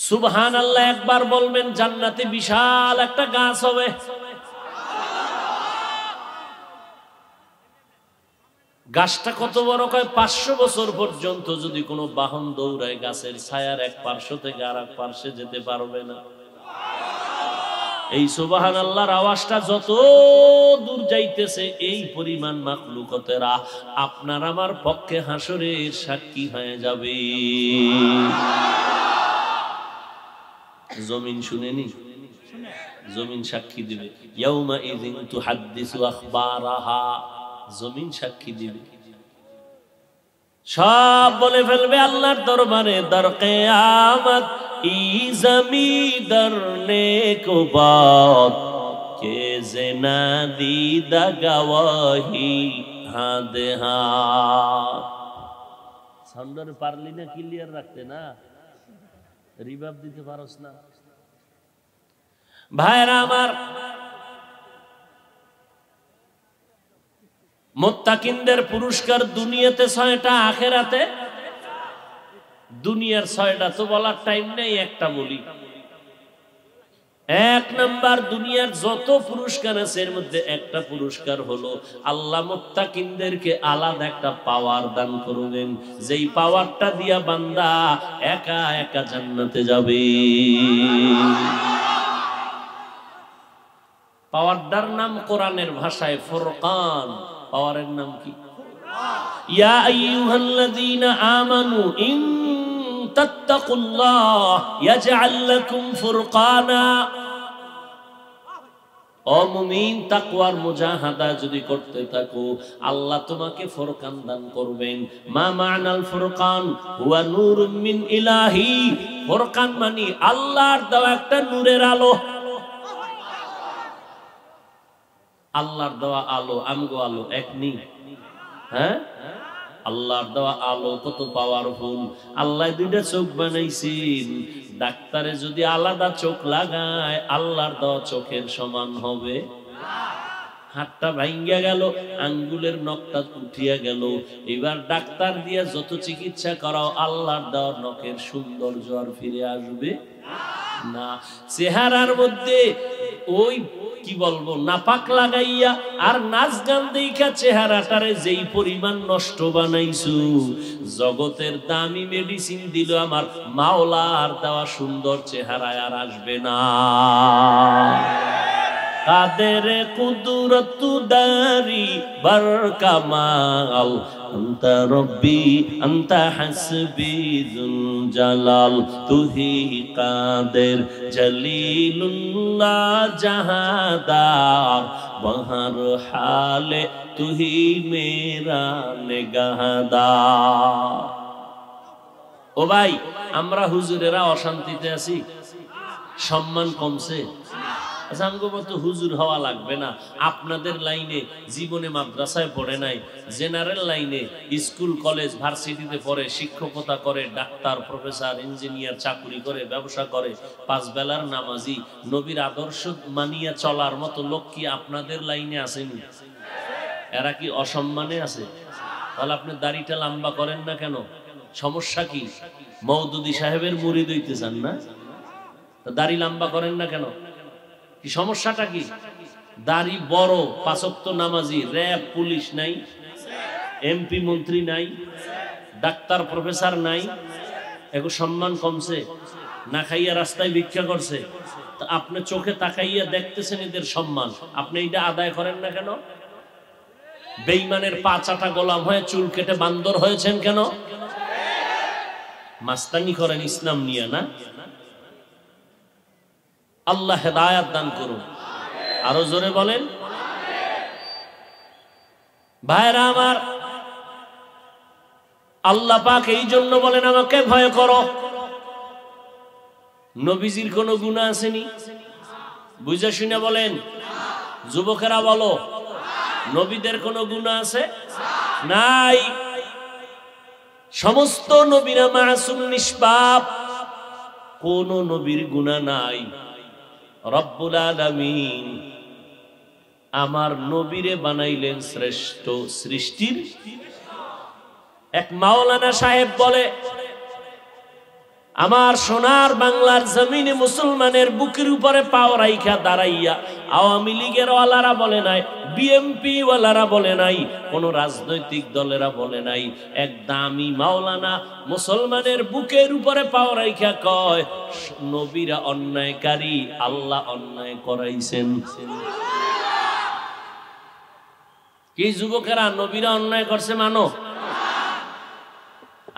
সুবহানাল্লাহ একবার বলবেন জান্নাতে বিশাল একটা গাছ হবে গাছটা কত বড় কয় 500 বছর পর্যন্ত যদি কোনো বাহন দৌড়ায় গাছের ছায়ার এক পার্শ্ব থেকে আরেক পার্শ্বে যেতে পারবে না এই সুবহানাল্লাহর আওয়াজটা যত দূর যাইতেছে এই পরিমাণ মাখলুকতেরা আপনার আমার পক্ষে হাসরের সাক্ষী হয়ে যাবে জমিন শুনেনি জমিন সাক্ষী দিবে ইয়াউমা ইযিন তুহাদ্দিসু আখবারাহা জমিন সাক্ষী দিবে সব বলে ফেলবে আল্লাহর দরবারে দর কিয়ামত ই জমিদার নেকো বাত কে জেনা দিদা গওয়াহি হাদ হাত সাউন্ডার পারলি না ক্লিয়ার রাখতে না রিভাব দিতে পারোস না ভাইরা আমার মুত্তাকিনদের পুরস্কার দুনিয়াতে 6টা আখিরাতে দুনিয়ার 6টা তো বলার টাইম নেই একটা বলি এক নাম্বার দুনিয়ার যত পুরস্কার আছে এর মধ্যে একটা পুরস্কার হলো আল্লাহ মুত্তাকিনদেরকে আলাদা একটা পাওয়ার দান করবেন যেই পাওয়ারটা দিয়া বান্দা একা একা জান্নাতে যাবে পাওয়ারটার নাম কোরআনের ভাষায় ফুরকান পাওয়ারের নাম কি ইয়া আইয়ুহাল্লাযীনা আমানু ইন তাত্তাকুল্লাহ ইয়াজআল লাকুম ফুরকানা ও মুমিন তাকওয়ার মুজাহাদা যদি করতে থাকো আল্লাহ তোমাকে ফুরকান দান করবেন মা মা'নাল ফুরকান হুয়া নূরুম মিন ইলাহি ফুরকান মানে আল্লাহর দেওয়া একটা নূরের আলো আল্লাহর দেওয়া আলো আমগো আলো এক নি হ্যাঁ আল্লাহর দেওয়া আলো কত পাওয়ারফুল আল্লাহ দুইটা চোখ বানাইছেন ডাক্তারে যদি আলাদা চোখ লাগায় আল্লাহর দেওয়া চোখের সমান হবে হাতটা ভাঙ্গিয়া গেল আঙ্গুলের নখটা উঠিয়া গেল এবার ডাক্তার দিয়া যত চিকিৎসা করাও আল্লাহর দেওয়া নখের সৌন্দর্য আর ফিরে আসবে না চেহারার মধ্যে ওই কি বলবো নাপাক লাগাইয়া আর নাচ গান দেখা চেহারাটারে যেই পরিমাণ নষ্ট বানাইছু জগতের দামি মেডিসিন দিল আমার মাওলার দেওয়া সুন্দর চেহারায় আর আসবে না কাদের কুদরত দারি বার কামাল আনতা রব্বি আনতা হাসবি যুল জালাল তুহি কাদের জলিলুল্লাহ জাহাদার বহর হালে তুহি মেরা নিগাহদার ও ভাই আমরা হুজুরেরা অশান্তিতে আছি সম্মান কমছে হুজুর হওয়া লাগবে না আপনাদের লাইনে জীবনে মাদ্রাসায় পড়ে নাই জেনারেল লাইনে স্কুল কলেজ ভার্সিটিতে পড়ে শিক্ষকতা করে ডাক্তার প্রফেসর ইঞ্জিনিয়ার চাকরি করে ব্যবসা করে 5 বেলার নামাজি নবীর আদর্শ মানিয়া চলার মতো লোক কি আপনাদের লাইনে আসেনি এরা কি অসম্মানে আছে তাহলে আপনি দাড়িটা লম্বা করেন না কেন সমস্যা কি মওদুদি সাহেবের মুরিদ হইতে চান না দাড়ি লম্বা করেন না কেন কি সমস্যাটা কি দাড়ি বড় 5 ওয়াক্ত নামাজি র‍্যাব পুলিশ নাই এমপি মন্ত্রী নাই ডাক্তার প্রফেসর নাই এগো সম্মান কমছে না খাইয়া রাস্তায় ভিক্ষা করছে তো আপনি চোখে তাকাইয়া দেখতেছেন এদের সম্মান আপনি এটা আদায় করেন না কেন বেঈমানের পা চাটা গোলাম হয়ে চুল কেটে বান্দর হয়েছেন কেন মাস্তানি করেন ইসলাম নিয়ে না। আল্লাহ হেদায়াত দান করুন। আরো জোরে বলেন। ভাইরা আমার, আল্লাহ পাক এই জন্য বলেন আমাকে ভয় করো। নবীজির কোন গুনাহ আসেনি? বুঝে শুনে বলেন। যুবকেরা বলো, নবীদের কোন গুনাহ আছে? নাই। সমস্ত নবীরা মাসুম, নিষ্পাপ, কোন নবীর গুনাহ নাই। রব্বুল আলামিন আমার নবীরে বানাইলেন শ্রেষ্ঠ সৃষ্টির। এক মাওলানা সাহেব বলে, আমার সোনার বাংলার জমিনে মুসলমানের বুকের উপরে পাও রাইখা দাঁড়াইয়া আওয়ামী লীগের ওয়ালারা বলে নাই, বিএমপি ওয়ালারা বলে নাই, কোন রাজনৈতিক দলেরা বলে নাই, এক দামি মাওলানা মুসলমানের বুকের উপরে পাও রাইখা কয়, নবীরা অন্যায়কারী, আল্লাহ অন্যায় করাইছেন। কি যুবকেরা, নবীরা অন্যায় করছে মানো?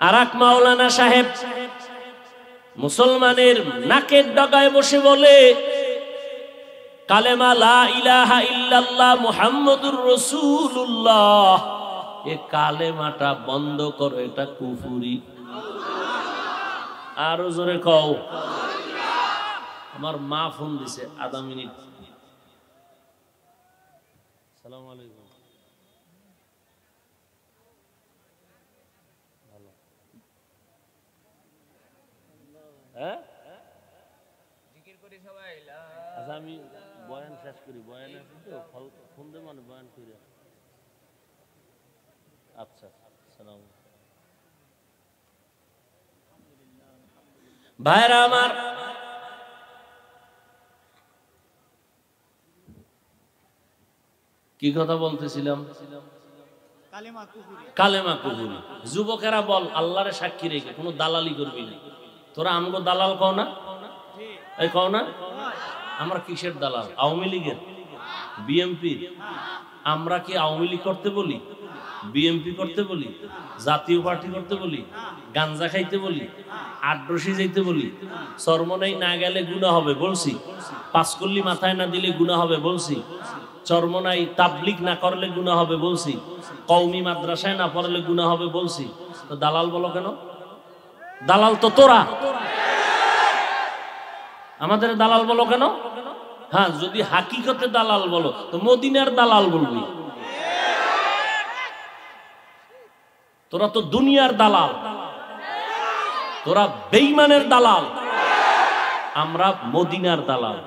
আর এক মাওলানা সাহেব মুসলমানের নাকের ডগায় বসে বলে, কালেমা লা ইলাহা ইল্লাল্লাহ মুহাম্মাদুর রাসূলুল্লাহ, এ কালেমাটা বন্ধ করো, এটা কুফরি। আরো জোরে কও। আমার মা ফোন দিছে, আধা মিনিট। আসসালামু আলাইকুম। আচ্ছা, আমি বয়ান শেষ করি, বয়ান আছে তো, ফোন দেব মানে বয়ান করি। আচ্ছা, সালাম। ভাইরা আমার, কি কথা বলতেছিলাম? কালেমা কুফরি। যুবকেরা বল, আল্লাহরে সাক্ষী রেখে কোনো দালালি করবি না। তোরা আমগো দালাল কও না? এই কও না? আমরা কিসের দালাল? আওয়ামী লীগের, বিএমপির? আমরা কি আওয়ামী লীগ করতে বলি, বিএমপি করতে বলি, জাতীয় পার্টি করতে বলি, গাঞ্জা খাইতে বলি, আড্রসি যাইতে বলি, চরমনাই না গেলে গুনাহ হবে বলছি, পাঁচকল্লি মাথায় না দিলে গুনাহ হবে বলছি, চরমনাই তাবলিগ না করলে গুনাহ হবে বলছি, কওমি মাদ্রাসায় না পড়লে গুনাহ হবে বলছি। তো দালাল বলো কেন? দালাল তো তোরা, আমাদের দালাল বলো কেন? হ্যাঁ, যদি হাকিকতে দালাল বলো তো মদিনার দালাল বলবি। তোরা তো দুনিয়ার দালাল, তোরা বেঈমানের দালাল, আমরা মদিনার দালাল।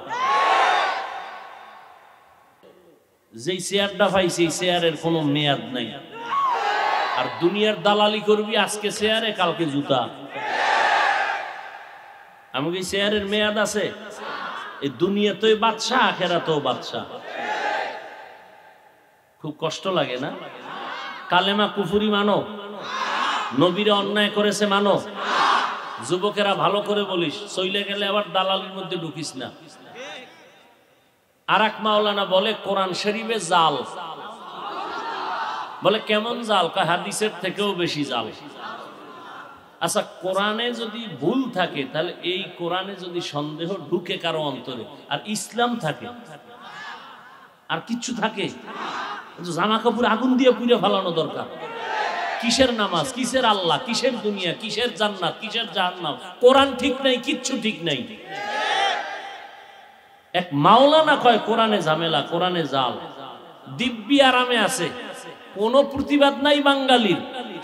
যেই চেয়ারটা পাইছি এই চেয়ারের কোনো মেয়াদ নাই। আর দুনিয়ার দালালি করবি, আজকে চেয়ারে কালকে জুতা। আমাকে চেয়ারের মেয়াদ আছে? এই দুনিয়াতেই বাদশা, আখিরাতেও বাদশা। খুব কষ্ট লাগে না? কালেমা কুফরি মানো? নবীরা অন্যায় করেছে মানো? যুবকেরা ভালো করে বলিস, চইলে গেলে আবার দালালির মধ্যে ঢুকিস না। আর এক মাওলানা বলে কোরআন শরীফে জাল। বলে কেমন জাল? হাদিসের থেকেও বেশি জাল। আচ্ছা, কোরআনে যদি ভুল থাকে তাহলে এই কোরআনে যদি সন্দেহ ঢুকে কারো অন্তরে, আর ইসলাম থাকে, আর কিচ্ছু থাকে, জামা কাপড় আগুন দিয়ে পুড়ে ফেলানো দরকার। কিসের নামাজ, কিসের আল্লাহ, কিসের দুনিয়া, কিসের জান্নাত, কিসের জাহান্নাম? কোরআন ঠিক নাই, কিচ্ছু ঠিক নাই। এক মাওলানা কয় কোরআনে ঝামেলা, কোরআনে জাল। দিব্যি আরামে আছে, কোনো প্রতিবাদ নাই বাঙালির,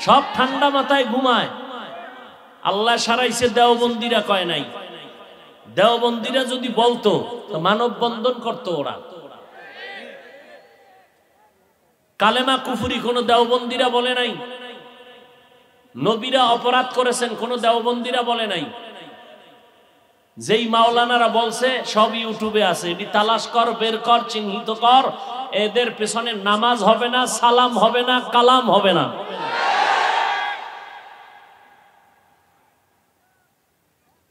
সব ঠান্ডা মাথায় ঘুমায়। আল্লাহ সারাইছে, দেওবন্দিরা কয় নাই। দেওবন্দিরা যদি বলতো তো মানব বন্ধন করতো ওরা। কালেমা কুফরি কোন দেওবন্দিরা বলে নাই। নবীরা অপরাধ করেছেন কোন দেওবন্দিরা বলে নাই। যেই মাওলানারা বলছে সব ইউটিউবে আছে, এটি তালাশ কর, বের কর, চিহ্নিত কর। এদের পেছনে নামাজ হবে না, সালাম হবে না, কালাম হবে না।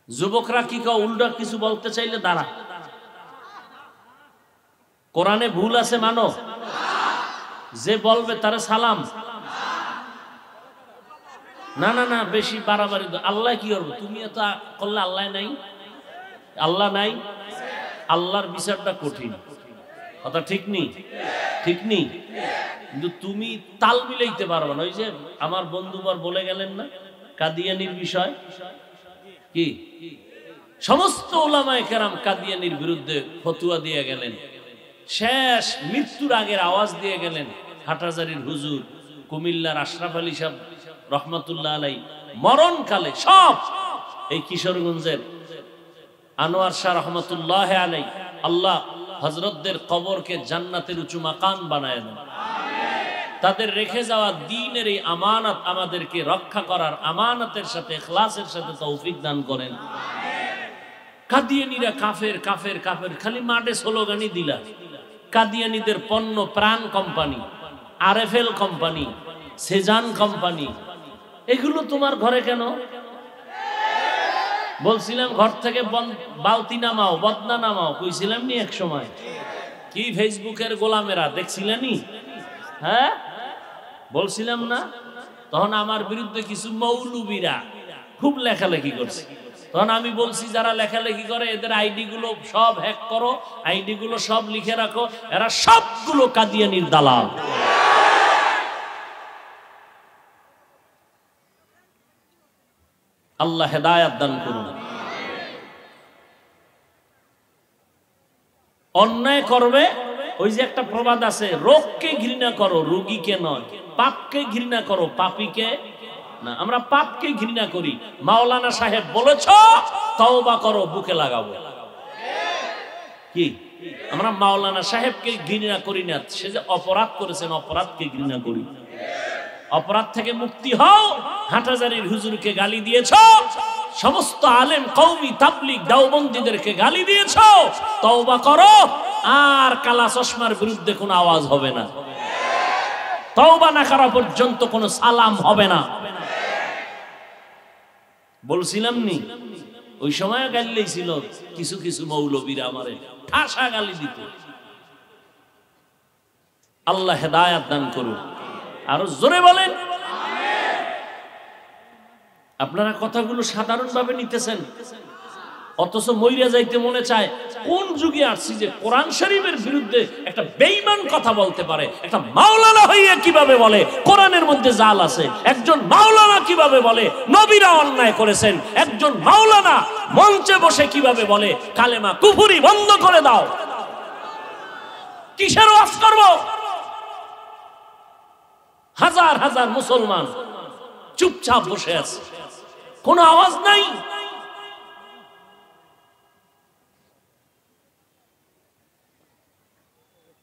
যুবকরা কি কও? উল্টা কিছু বলতে চাইলে দাঁড়া। কোরআনে ভুল আছে মানো? যে বলবে তারে সালাম। না না না, বেশি বাড়াবাড়ি। আল্লাহ কি করবো? তুমি এত করলে আল্লাহ নাই? আল্লাহ নাই? আল্লাহর বিচারটা কঠিন, কথা ঠিক নেই? ঠিক নেই, কিন্তু তুমি তাল মিলাইতে পারবে না। ওই যে আমার বন্ধুবার বলে গেলেন না কাদিয়ানির বিষয়, কি সমস্ত ওলামায়ে কেরাম কাদিয়ানির বিরুদ্ধে ফতোয়া দিয়ে গেলেন, শেষ মৃত্যুর আগের আওয়াজ দিয়ে গেলেন। হাটহাজারীর হুজুর, কুমিল্লার আশরাফ আলী সাহেব রহমতুল্লাহ আলাই, মরণকালে সব, এই কিশোরগঞ্জের আনোয়ার শাহ রহমতুল্লাহ আলাই, আল্লাহ হযরতদের কবরকে জান্নাতের উঁচু মাকাম বানায় দেন। তাদের রেখে যাওয়া দ্বীনের এই আমানত আমাদেরকে রক্ষা করার আমানতের সাথে ইখলাসের সাথে তৌফিক দান করেন। কাদিয়ানীরা কাফের কাফের কাফের, খালি মাঠে স্লোগানই দিলা। কাদিয়ানীদের পণ্য প্রাণ company, RFL company, Shezan company, এগুলো তোমার ঘরে কেন? বলছিলাম ঘর থেকে বালতি নামাও, বদনা নামাও, কইছিলাম নি এক সময়? কি ফেসবুকের গোলামেরা দেখছিলেনি? হ্যাঁ বলছিলাম না? তখন আমার বিরুদ্ধে কিছু মৌলবীরা খুব লেখালেখি করছে। তখন আমি বলছি যারা লেখালেখি করে এদের আইডি গুলো সব হ্যাক করো, আইডি গুলো সব লিখে রাখো, এরা সবগুলো কাদিয়ানির দালাল। আল্লাহ হেদায়াত দান করুন। অন্যায় করবে, ওই যে একটা প্রবাদ আছে, রোগকে ঘৃণা করো রোগীকে নয়, পাপকে ঘৃণা করো পাপীকে না। আমরা পাপকে ঘৃণা করি। মাওলানা সাহেব বলেছ তওবা করো, বুকে লাগাবো। কি আমরা মাওলানা সাহেবকে ঘৃণা করি না, সে যে অপরাধ করেছেন অপরাধকে ঘৃণা করি। অপরাধ থেকে মুক্তি হও। হাটহাজারীর হুজুরকে গালি দিয়েছ, সমস্ত আলেম কওমি তাবলীগ দেওবন্দীদেরকে গালি দিয়েছ, তওবা করো, আর কালা চশমার বিরুদ্ধে কোনো আওয়াজ হবে না। তওবা না করা পর্যন্ত কোনো সালাম হবে না। বলছিলাম নি ওই সময় গালিলেই ছিল কিছু কিছু মৌলবীরা আমারে ঠাসা গালি দিত। আল্লাহ হেদায়াত দান করুন। আরো জোরে বলেন। আপনারা কথাগুলো সাধারণ ভাবে নিতেছেন, অথচ মইরা যাইতে মনে চায়। কোন যুগে আসছি যে কোরআন শরীফের বিরুদ্ধে একটা বেঈমান কথা বলতে পারে? একটা মাওলানা হইয়া কিভাবে বলে কোরআনের মধ্যে জাল আছে? একজন মাওলানা কিভাবে বলে নবীরা অন্যায় করেছেন? একজন মাওলানা মঞ্চে বসে কিভাবে বলে কালেমা কুফরি বন্ধ করে দাও? কিসের ওয়াজ করব? হাজার হাজার মুসলমান চুপচাপ বসে আছে, কোনো আওয়াজ নাই।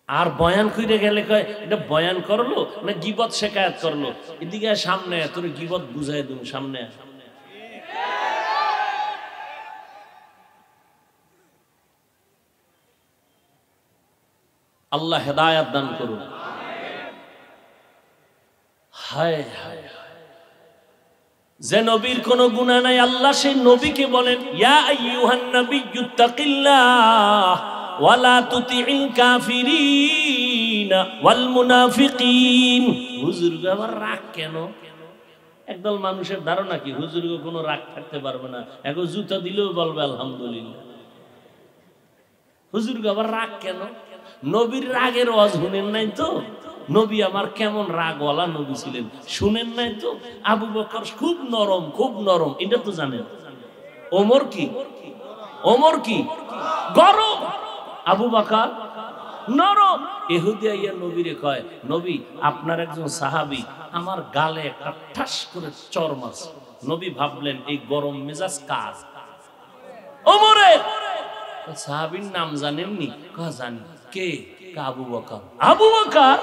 আর বয়ান কইরে গেলে কয় এটা বয়ান করলো না গীবত শেখায়াত করলো। এদিকে সামনে তোর গীবত বুঝাই দিন, সামনে। আল্লাহ হেদায়াত দান করুন। হায় হায়, যে নবীর কোনো গুনাহ নাই আল্লাহ সেই নবীকে বলেন ইয়া আইয়ুহান নাবিয়্যুত্তাকিল্লাহ ওয়ালা তুতিইল কাফিরিন ওয়াল মুনাফিকিন। হুজুর আবার রাগ কেন? একদল মানুষের ধারণা কি হুজুর কোনো রাগ থাকতে পারবে না, এখন জুতা দিলেও বলবে আলহামদুলিল্লাহ। হুজুর আবার রাগ কেন? নবীর রাগের ওয়াজ শুনেন নাই তো? নবী আমার কেমন রাগওয়ালা নবী ছিলেন শুনেন নাই তো? আবু বকর খুব নরম, খুব নরম, এটা তো জানেন। ওমর কি? ওমর কি গরম, আবু বকর নরম। ইহুদি আইয়া নবীরে কয় নবী আপনার একজন সাহাবী আমার গালে একটা ঠাস করে চড় মারছে। নবী ভাবলেন এই গরম মেজাজ কাজ ওমরের। সাহাবীর নাম জানেননি? কয় জানি। কে? আবু বকর। আবু বকর?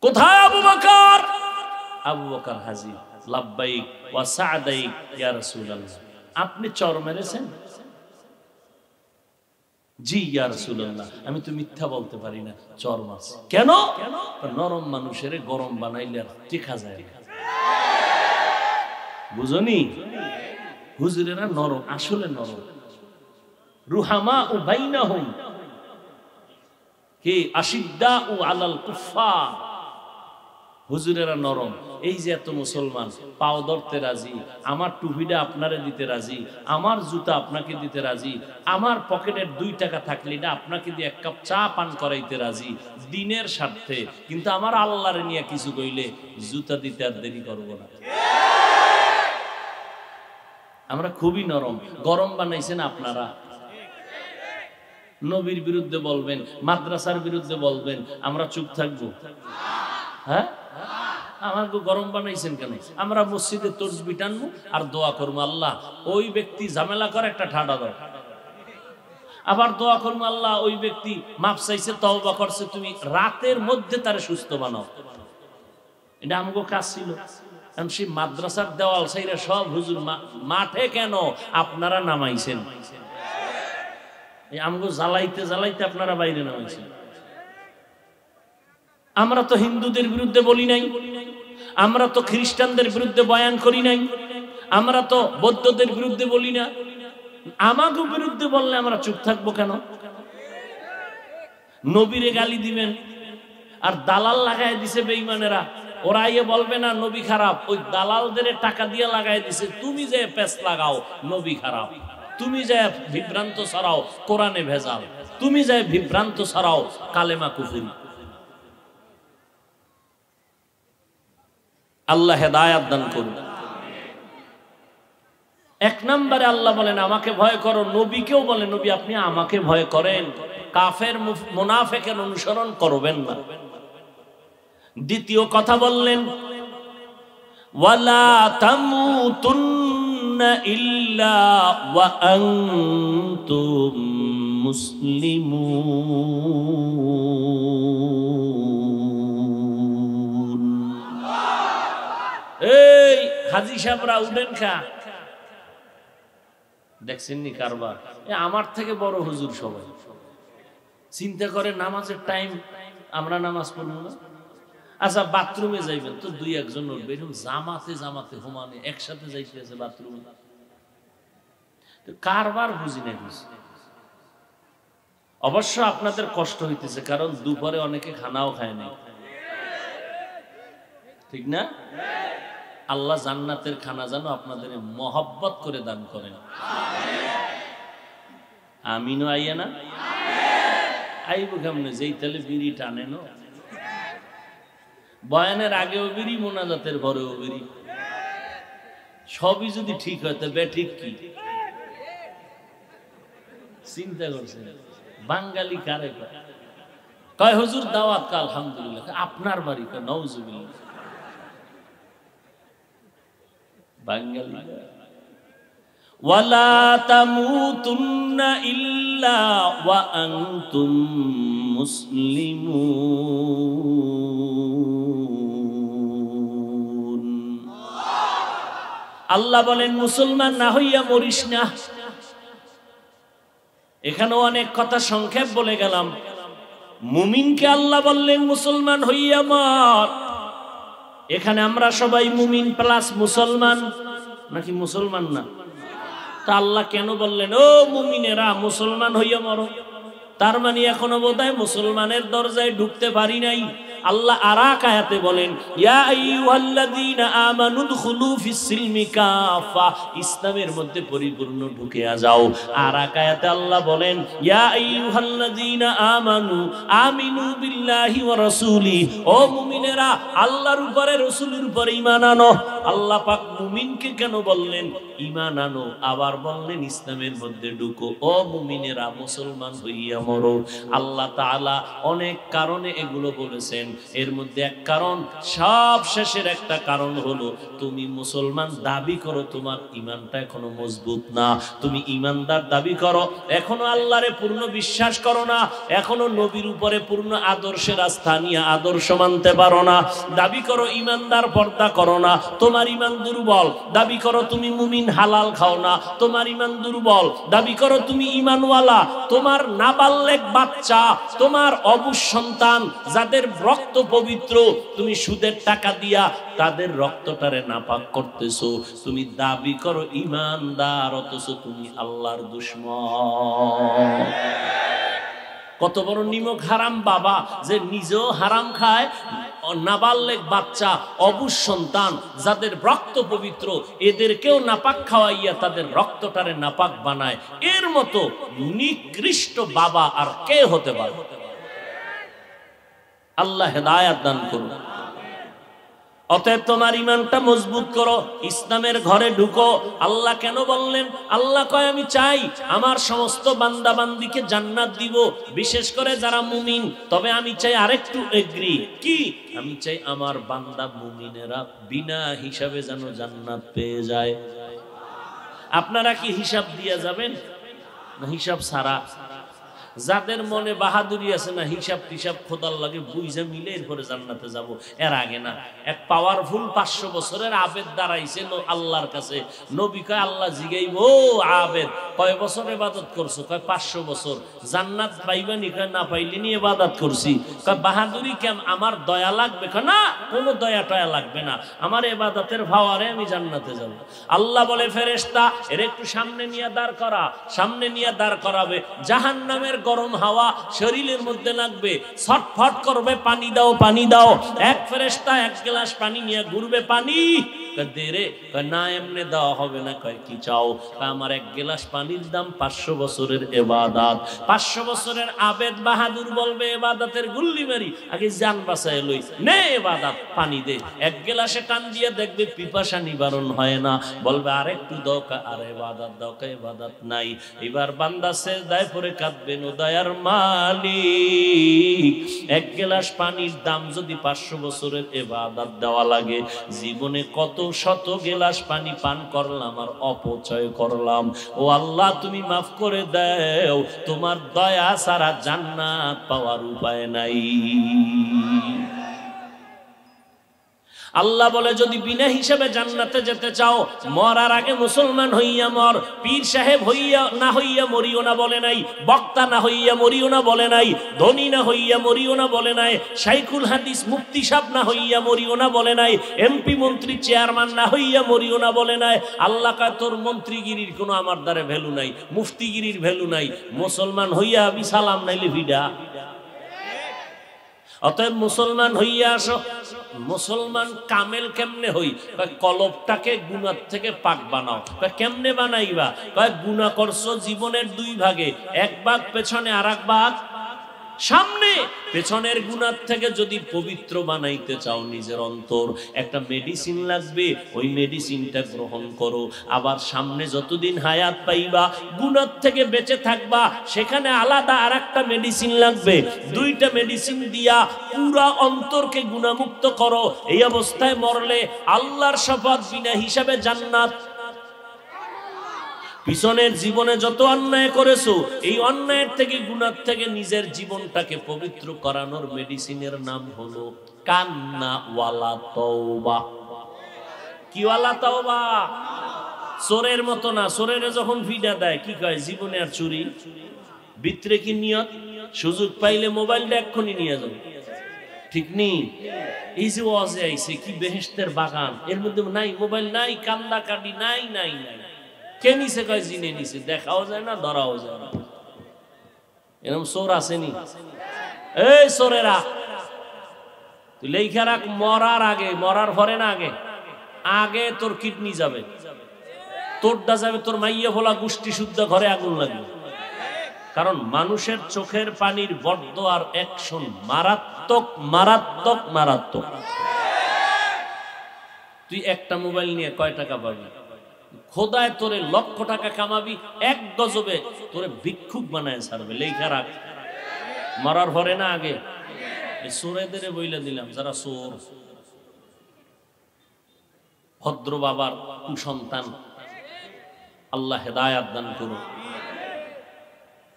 কোথায় আবু বকর? আবু বকর হাজির। লাব্বাইক ওয়া সা'দাইক ইয়া রাসূলুল্লাহ। আপনি চর মেরেছেন? জি ইয়া রাসূলুল্লাহ, আমি তো মিথ্যা বলতে পারি না, চর মারছি। কেন? নরম মানুষের গরম বানাইলে আর টেকা যায় না। বুঝনি? হুজুরেরা নরম, আসলে নরম। রুহামা ও বাইনাহুম কি আশিদ্দা ও আলাল কুফার। হুজুরেরা নরম, এই যে এত মুসলমান পাও ধরতে রাজি, আমার টুপিটা আপনারে দিতে রাজি, আমার জুতা আপনাকে দিতে রাজি, আমার পকেটের 2 টাকা থাকলে না আপনাকে দিয়ে 1 কাপ চা পান করাইতে রাজি দিনের স্বার্থে, কিন্তু আমার আল্লাহরে নিয়ে কিছু কইলে জুতা দিতে আর দেরি করবো না। আমরা খুবই নরম, গরম বানাইছেন আপনারা। নবীর বিরুদ্ধে বলবেন, মাদ্রাসার বিরুদ্ধে বলবেন, আমরা চুপ থাকবো? হ্যাঁ, আমাকে গরম বানাইছেন কেন? আমরা মসজিদে তসবিহ টানবো আর দোয়া করবো, আল্লাহ ওই ব্যক্তি ঝামেলা করে একটা ঠাডা দাও। আবার দোয়া করবো, আল্লাহ ওই ব্যক্তি মাপ চাইছে, তওবা করছে, তুমি রাতের মধ্যে তারে সুস্থ বানাও। এটা আমাকে কাজ ছিল। সেই মাদ্রাসার দেওয়াল সাইরা সব হুজুর মাঠে কেন আপনারা নামাইছেন? আমাকে জ্বালাইতে জ্বালাইতে আপনারা বাইরে নামাইছেন। আমরা তো হিন্দুদের বিরুদ্ধে বলি নাই, আমরা তো খ্রিস্টানদের বিরুদ্ধে বয়ান করি নাই, আমরা তো বৌদ্ধদের বিরুদ্ধে বলি না। আমাকে বিরুদ্ধে বললে আমরা চুপ থাকবো কেন? নবীরে গালি দিবেন আর দালাল লাগাই দিছে বেঈমানেরা, ওরা ইয়ে বলবে না নবী খারাপ, ওই দালালদের টাকা দিয়ে লাগাই দিছে। তুমি যে পেস লাগাও নবী খারাপ, তুমি যে বিভ্রান্ত ছড়াও কোরআনে ভেজাল, তুমি যে বিভ্রান্ত ছড়াও কালেমা কুফরি। আল্লাহ হেদায়াত দান করুন। 1 নম্বরে আল্লাহ বলেন আমাকে ভয় করো, নবীকেও বলেন নবী আপনি আমাকে ভয় করেন, কাফের মুনাফিকের অনুসরণ করবেন না। দ্বিতীয় কথা বললেন ওয়ালা তামুতুন্না ইল্লা ওয়া আনতুম মুসলিমুন। এই হাজী সাহেবরা উঠেন খা, দেখছেন নি কারবার? আমার থেকে বড় হুজুর সবাই চিন্তা করে নামাজের টাইম, আমরা নামাজ পড়ব না। আচ্ছা বাথরুমে যাইবেন তো 2-1 জন উঠবে, এরকম জামাতে জামাতে হোমানে একসাথে যাইতে আছে বাথরুমে, কারবার বুঝি না বুঝি। অবশ্য আপনাদের কষ্ট হইতেছে, কারণ দুপুরে অনেকে খানাও খায় না, ঠিক না? আল্লাহ জান্নাতের খানা যেন আপনাদের মহব্বত করে দান করেন। আমিনও আইয়া না আইব কেমনে? যেই তাহলে বিড়ি টানে না, বয়ানের আগেও বিড়ি, মোনাজাতের পরেও বিড়ি, সবই যদি ঠিক হয় তো বেঠিক কি? চিন্তা করছেন বাঙালি কারে কয় হুজুর দাওয়াত কা? আলহামদুলিল্লাহ। আপনার বাড়ি কয় নাউজুবিল্লাহ। বাঙালি ওয়ালা তামুতুন্না ইল্লা ওয়া আনতুম মুসলিমুন। আল্লাহ বলেন মুসলমান না হইয়া মরিস না। এখানেও অনেক কথা সংক্ষেপ বলে গেলাম। মুমিনকে আল্লাহ বললেন মুসলমান হইয়া মর। এখানে আমরা সবাই মুমিন প্লাস মুসলমান, নাকি মুসলমান না? তা আল্লাহ কেন বললেন ও মুমিনেরা মুসলমান হইয়া মরো? তার মানে এখনো বোধহয় মুসলমানের দরজায় ঢুকতে পারি নাই। আল্লাহ আরেক আয়াতে বলেন ইয়া আইয়ুহাল্লাযীনা আমানু দুখুলু ফিস-সিলমি কাফা, ইসলামের মধ্যে পরিপূর্ণ ঢুকে যাও। আরেক আয়াতে আল্লাহ বলেন ইয়া আইয়ুহাল্লাযীনা আমানু আমিনু বিল্লাহি ওয়া রাসূলি, ও মুমিনেরা আল্লাহর উপরে রাসূলের উপরে ঈমান আনো। আল্লাহ পাক মুমিনকে কেন বললেন ঈমান আনো, আবার বললেন ইসলামের মধ্যে ঢুকো। ও মুমিনেরা মুসলমান হইয়া মরো। আল্লাহ তাআলা অনেক কারণে এগুলো বলেছেন, এর মধ্যে এক কারণ, সব শেষের একটা কারণ হলো তুমি মুসলমান দাবি করো, তোমার ঈমানটা এখনো মজবুত না। তুমি ঈমানদার দাবি করো, এখনো আল্লাহরে পূর্ণ বিশ্বাস করো না, এখনো নবীর উপরে পূর্ণ আদর্শের আস্থা নিয়ে আদর্শ মানতে পারো না। দাবি করো ঈমানদার, পর্দা করো না, তোমার ঈমান দুর্বল। দাবি করো তুমি মুমিন, হালাল খাও না, তোমার ঈমান দুর্বল। দাবি করো তুমি ঈমানওয়ালা, তোমার নাবালেগ বাচ্চা, তোমার অবুঝ সন্তান যাদের রক্ত পবিত্র, তুমি সুদের টাকা দিয়া তাদের রক্তটারে নাপাক করতেছো। তুমি দাবি করো ঈমানদার, অথচ তুমি আল্লাহর দুশমন। কত বড় নিমক হারাম বাবা, যে নিজেও হারাম খায়, নাবালেগ বাচ্চা, অবুঝ সন্তান যাদের রক্ত পবিত্র, এদেরকেও নাপাক খাওয়াইয়া তাদের রক্তটারে নাপাক বানায়। এর মতো নিকৃষ্ট বাবা আর কে হতে পারে? আল্লাহ হেদায়াত দান করুন। অতএব তোমার ইমানটা মজবুত করো, ইসলামের ঘরে ঢুকো। আল্লাহ কেন বললেন? আল্লাহ কয় আমি চাই আমার সমস্ত বান্দা বান্দিকে জান্নাত দিব, বিশেষ করে যারা মুমিন। তবে আমি চাই আরেকটু এগ্রি, কি? আমি চাই আমার বান্দা মুমিনেরা বিনা হিসাবে যেন জান্নাত পেয়ে যায়। আপনারা কি হিসাব দিয়ে যাবেন না হিসাব ছাড়া? যাদের মনে বাহাদুরি আছে না, হিসাব টিসাব খোদার লাগে বুঝে মিলে এরপরে জান্নাতে যাব, এর আগে না। এক পাওয়ারফুল 500 বছরের আবেদ দাঁড়াইছে আল্লাহর কাছে। নবী কয় আল্লাহ জিগাইব, ও আবেদ কয় বছর ইবাদত করছো? কয় 500 বছর। জান্নাত পাইবানি? কয় না পাইলিনি, ইবাদত করছি। কয় বাহাদুরি কেন? আমার দয়া লাগবে? কয় না, কোনো দয়া টয়া লাগবে না, আমার ইবাদতের ভাওয়ারে আমি জান্নাতে যাব। আল্লাহ বলে ফেরেশতা এর একটু সামনে নিয়ে দাঁড় করা। সামনে নিয়ে দাঁড় করাবে, জাহান্নামের গরম হাওয়া শরীরের মধ্যে লাগবে, ছটফট করবে, পানি দাও পানি দাও। এক ফেরেশতা এক গ্লাস পানি নিয়ে ঘুরবে, পানি দে রে। না এমনি দেওয়া হবে না। কয় কি চাও? আমার এক গ্লাস পানির দাম 500 বছরের ইবাদত। 500 বছরের আবেদ বাহাদুর বলবে ইবাদতের গুল্লি মারি, আগে জান বাঁচায় লই, নে ইবাদত পানি দে। এক গ্লাসে টান দিয়ে দেখবে পিপাসা নিবারণ হয় না, বলবে আরেকটু দাও, আর ইবাদত দাও, ইবাদত নাই। এবার বান্দা সিজদায় পড়ে কাঁদবেন, ও দয়ার মালিক এক গ্লাস পানির দাম যদি 500 বছরের ইবাদত দেওয়া লাগে, জীবনে কত শত গ্লাস পানি পান করলাম আর অপচয় করলাম। ও আল্লাহ তুমি মাফ করে দাও, তোমার দয়া ছাড়া জান্নাত পাওয়ার উপায় নাই। আল্লাহ বলে যদি বিনা হিসাবে জান্নাতে যেতে চাও, মরার আগে মুসলমান হইয়া মর। পীর সাহেব হইয়া না হইয়া মরিও না বলে নাই, বক্তা না হইয়া মরিও না বলে নাই, ধনী না হইয়া মরিও না বলে নাই, শাইখুল হাদিস মুফতি সাহেব না হইয়া মরিও না বলে নাই, এমপি মন্ত্রী চেয়ারম্যান না হইয়া মরিও না বলে নাই। আল্লাহ কয় তোর মন্ত্রীগিরির কোনো আমার দ্বারে ভ্যালু নাই, মুফতিগিরির ভ্যালু নাই, মুসলমান হইয়া আমি সালাম নাইলে ভিডা। অতএব মুসলমান হইয়া আসো। মুসলমান কামেল কেমনে হই? কলবটাকে গুনাহ থেকে পাক বানাও। কেমনে বানাইবা? গুনাহ করছো জীবনের 2 ভাগে, এক ভাগ পেছনে আর এক ভাগ সামনে। পেছনের গুনাহ থেকে যদি পবিত্র বানাইতে চাও নিজের অন্তর, একটা মেডিসিন লাগবে, ওই মেডিসিনটা গ্রহণ করো। আবার সামনে যতদিন হায়াত পাইবা, গুনাহ থেকে বেঁচে থাকবা, সেখানে আলাদা আর একটা মেডিসিন লাগবে। 2টা মেডিসিন দিয়া পুরা অন্তরকে গুনাহমুক্ত করো। এই অবস্থায় মরলে আল্লাহর শপথ বিনা হিসাবে জান্নাত। পিছনের জীবনে যত অন্যায় করেছো, এই অন্যায়ের থেকে গুনাহ থেকে নিজের জীবনটাকে পবিত্র করানোর মেডিসিনের নাম হলো কান্না ওয়ালা তওবা। কি ওয়ালা তওবা? চোরের মতো না। চোরের যখন ফিডা দেয় কি কয়? জীবনে আর চুরি। ভিতরে কি নিয়ত? সুযোগ পাইলে মোবাইলটা এক্ষুনি নিয়ে যাবে, ঠিক নেই? এই যে ওয়াজে আইছে কি বেহেশতের বাগান, এর মধ্যে নাই মোবাইল, নাই কান্দা কাটি, নাই নাই নাই। কে নিছে? কয় জিনে নিছে। দেখাও যায় না, ধরাও যায় না। এরকম চোর আসেনি? এই চোরেরা তুই লেখা রাখ, মরার আগে, মরার পরে না, আগে আগে তোর কিডনি যাবে, তোরটা যাবে, তোর মাইয়া ফোলা গোষ্ঠী শুদ্ধ ঘরে আগুন লাগবে। কারণ মানুষের চোখের পানির বড্ড আর অ্যাকশন মারাত্মক মারাত্মক মারাত্মক। তুই একটা মোবাইল নিয়ে কয় টাকা পাবি? খোদায় তোরে লক্ষ টাকা কামাবি, এক গজবে তোরে ভিক্ষুক বানায় ছাড়বে। লেখা রাখ, মরার পরে না আগে। চোরেদের বইলে দিলাম, যারা চোর, ভদ্র বাবার কুসন্তান, আল্লাহ হেদায়াত দান করুন।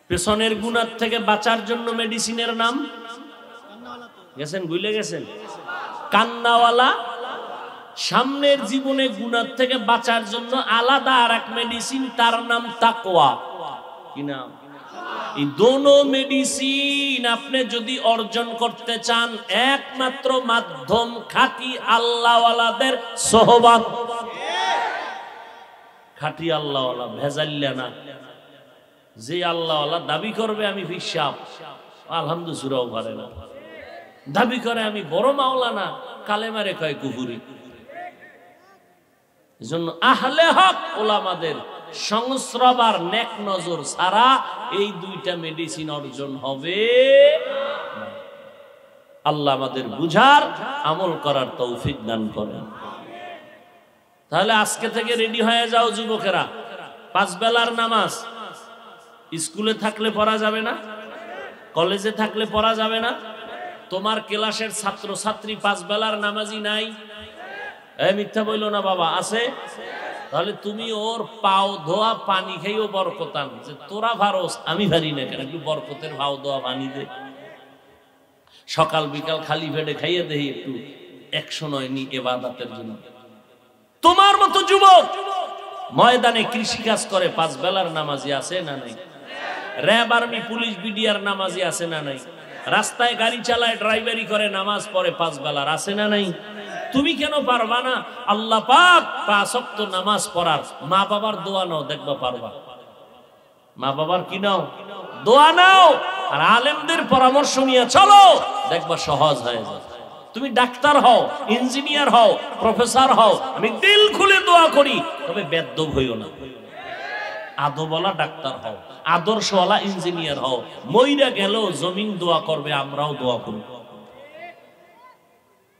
পেছনের গুনাহ থেকে বাঁচার জন্য মেডিসিনের নাম গেছেন, ভুলে গেছেন? কান্নাওয়ালা। সামনের জীবনে গুনাহ থেকে বাঁচার জন্য আলাদা আর এক মেডিসিন, তার নাম তাকওয়া। কি নাম? এই দোনো মেডিসিন আপনি যদি অর্জন করতে চান, একমাত্র মাধ্যম খাঁটি আল্লাহওয়ালাদের সোহবত। খাঁটি আল্লাহওয়ালা, ভেজাল্লা না। যে আল্লাহওয়ালা দাবি করবে আমি বিশ্বাস, আলহামদুলিল্লাহ পারে না। দাবি করে আমি বড় মাওলানা, কালেমারে কয় কুফরি। এজন্য আহলে হক ওলামাদের সংস্রব আর নেক নজর ছাড়া এই দুইটা মেডিসিন অর্জন হবে না। আল্লাহ আমাদের বুঝার আমল করার তৌফিক দান করেন। তাহলে আজকে থেকে রেডি হয়ে যাও যুবকেরা, 5 বেলার নামাজ স্কুলে থাকলে পড়া যাবে না, কলেজে থাকলে পড়া যাবে না। তোমার ক্লাসের ছাত্র ছাত্রী 5 বেলার নামাজি নাই? মিথ্যা বইল না বাবা, আছে। তাহলে তুমি ওর পাও ধোয়া পানি খাইও বরকতান, যে তোরা ভারস আমি ভারি না কেন, একটু বরকতের ভাও ধোয়া পানি দে। সকাল বিকাল খালি পেটে খাইয়ে দেই একটু 109 নি ইবাদতের জন্য। তোমার মতো যুবক ময়দানে কৃষি কাজ করে 5 বেলার নামাজি আছে না নাই? র্যাব আর্মি পুলিশ বিডিআর নামাজি আছে না নাই? রাস্তায় গাড়ি চালায় ড্রাইভারি করে নামাজ পড়ে 5 বেলার আছে না নাই? তুমি কেন পারবা না? আল্লাহ পাক 5 ওয়াক্ত নামাজ পড়ার মা বাবার দোয়া নাও, দেখবা পারবা। মা বাবার কি নাও? দোয়া নাও, আর আলেমদের পরামর্শ নিয়ে চলো, দেখবা সহজ হয়ে যায়। তুমি ডাক্তার হও, ইঞ্জিনিয়ার হও, প্রফেসর হও, আমি দিল খুলে দোয়া করি, তবে বেদ্যব হইও না। আদবওয়ালা ডাক্তার হও, আদর্শওয়ালা ইঞ্জিনিয়ার হও, মইরা গেল জমিন দোয়া করবে, আমরাও দোয়া করব।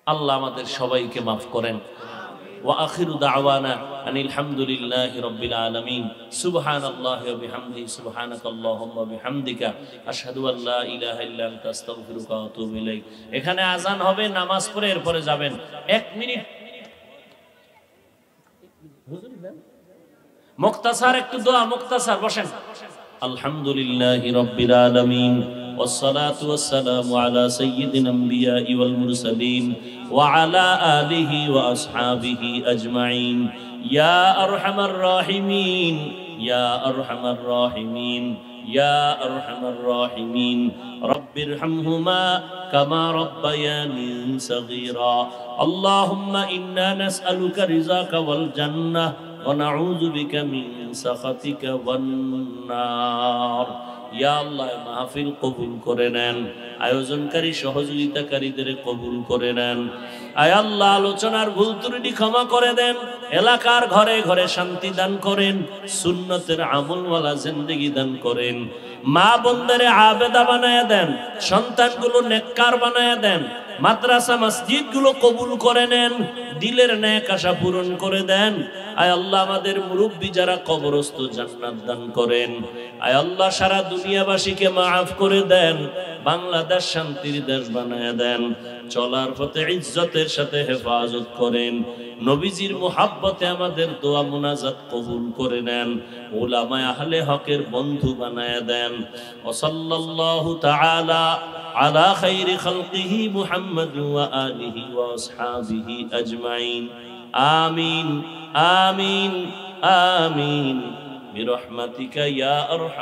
আল্লাহ আমাদের সবাইকে মাফ করেন। ওয়া আখিরু দাওয়ানা আনিল হামদুলিল্লাহি রাব্বিল আলামিন। সুবহানাল্লাহি ওয়া বিহামদিহি, সুবহানাকাল্লাহুম্মা ওয়া বিহামদিকা, আশহাদু আল্লা ইলাহা ইল্লা আনতা, আস্তাগফিরুকা ওয়া আতুবু ইলাইক। এখানে আজান হবে, নামাজ পড়ে এরপরে যাবেন। 1 মিনিট মুক্তাসার একটু দোয়া, মুক্তাসার বসেন। আলহামদুলিল্লাহি রাব্বিল আলামিন, والصلاة والسلام على سيد الأنبياء والمرسلين وعلى آله وأصحابه أجمعين. يا أرحم الراحمين، يا أرحم الراحمين، يا أرحم الراحمين، رب ارحمهما كما ربياني صغيرا. اللهم إنا نسألك رزاك والجنة ونعوذ بك من سخطك والنار. ইয়া আল্লাহ, মাহফিল কবুল করে নেন, আয়োজনকারী সহযোগিতাকারীদের কবুল করে নেন। আয় আল্লাহ, আলোচনার ভুল ত্রুটি ক্ষমা করে দেন, এলাকার ঘরে ঘরে শান্তি দান করেন, সুন্নতের আমলওয়ালা জিন্দেগি দান করেন। মা বোনদের আবেদা বানায়া দেন, সন্তানগুলো নেককার বানায়া দেন, মাদ্রাসা মসজিদ গুলো কবুল করে নেন, দিলের নেক আশা পূরণ করে দেন। আয় আল্লাহ, আমাদের মুরব্বী যারা কবরস্থ, জান্নাত দান করেন। আয় আল্লাহ, সারা দুনিয়াবাসীকে মাফ করে দেন, বাংলাদেশ শান্তির দেশ বানায় দেন, চলার পথে ইজ্জতের সাথে হেফাজত করেন। নবীজির মুহাব্বতে আমাদের দোয়া মুনাজাত কবুল করে নেন, উলামায়ে আহলে হকের বন্ধু বানায় দেন। ওয়া সাল্লাল্লাহু তাআলা আলা খাইরি খালকিহি মুহাম্মদ ওয়া আলিহি ওয়া আসহাবিহি আজমাইন। আমিন আমিন আমিন বিরহমাতিকা ইয়া আরহাম।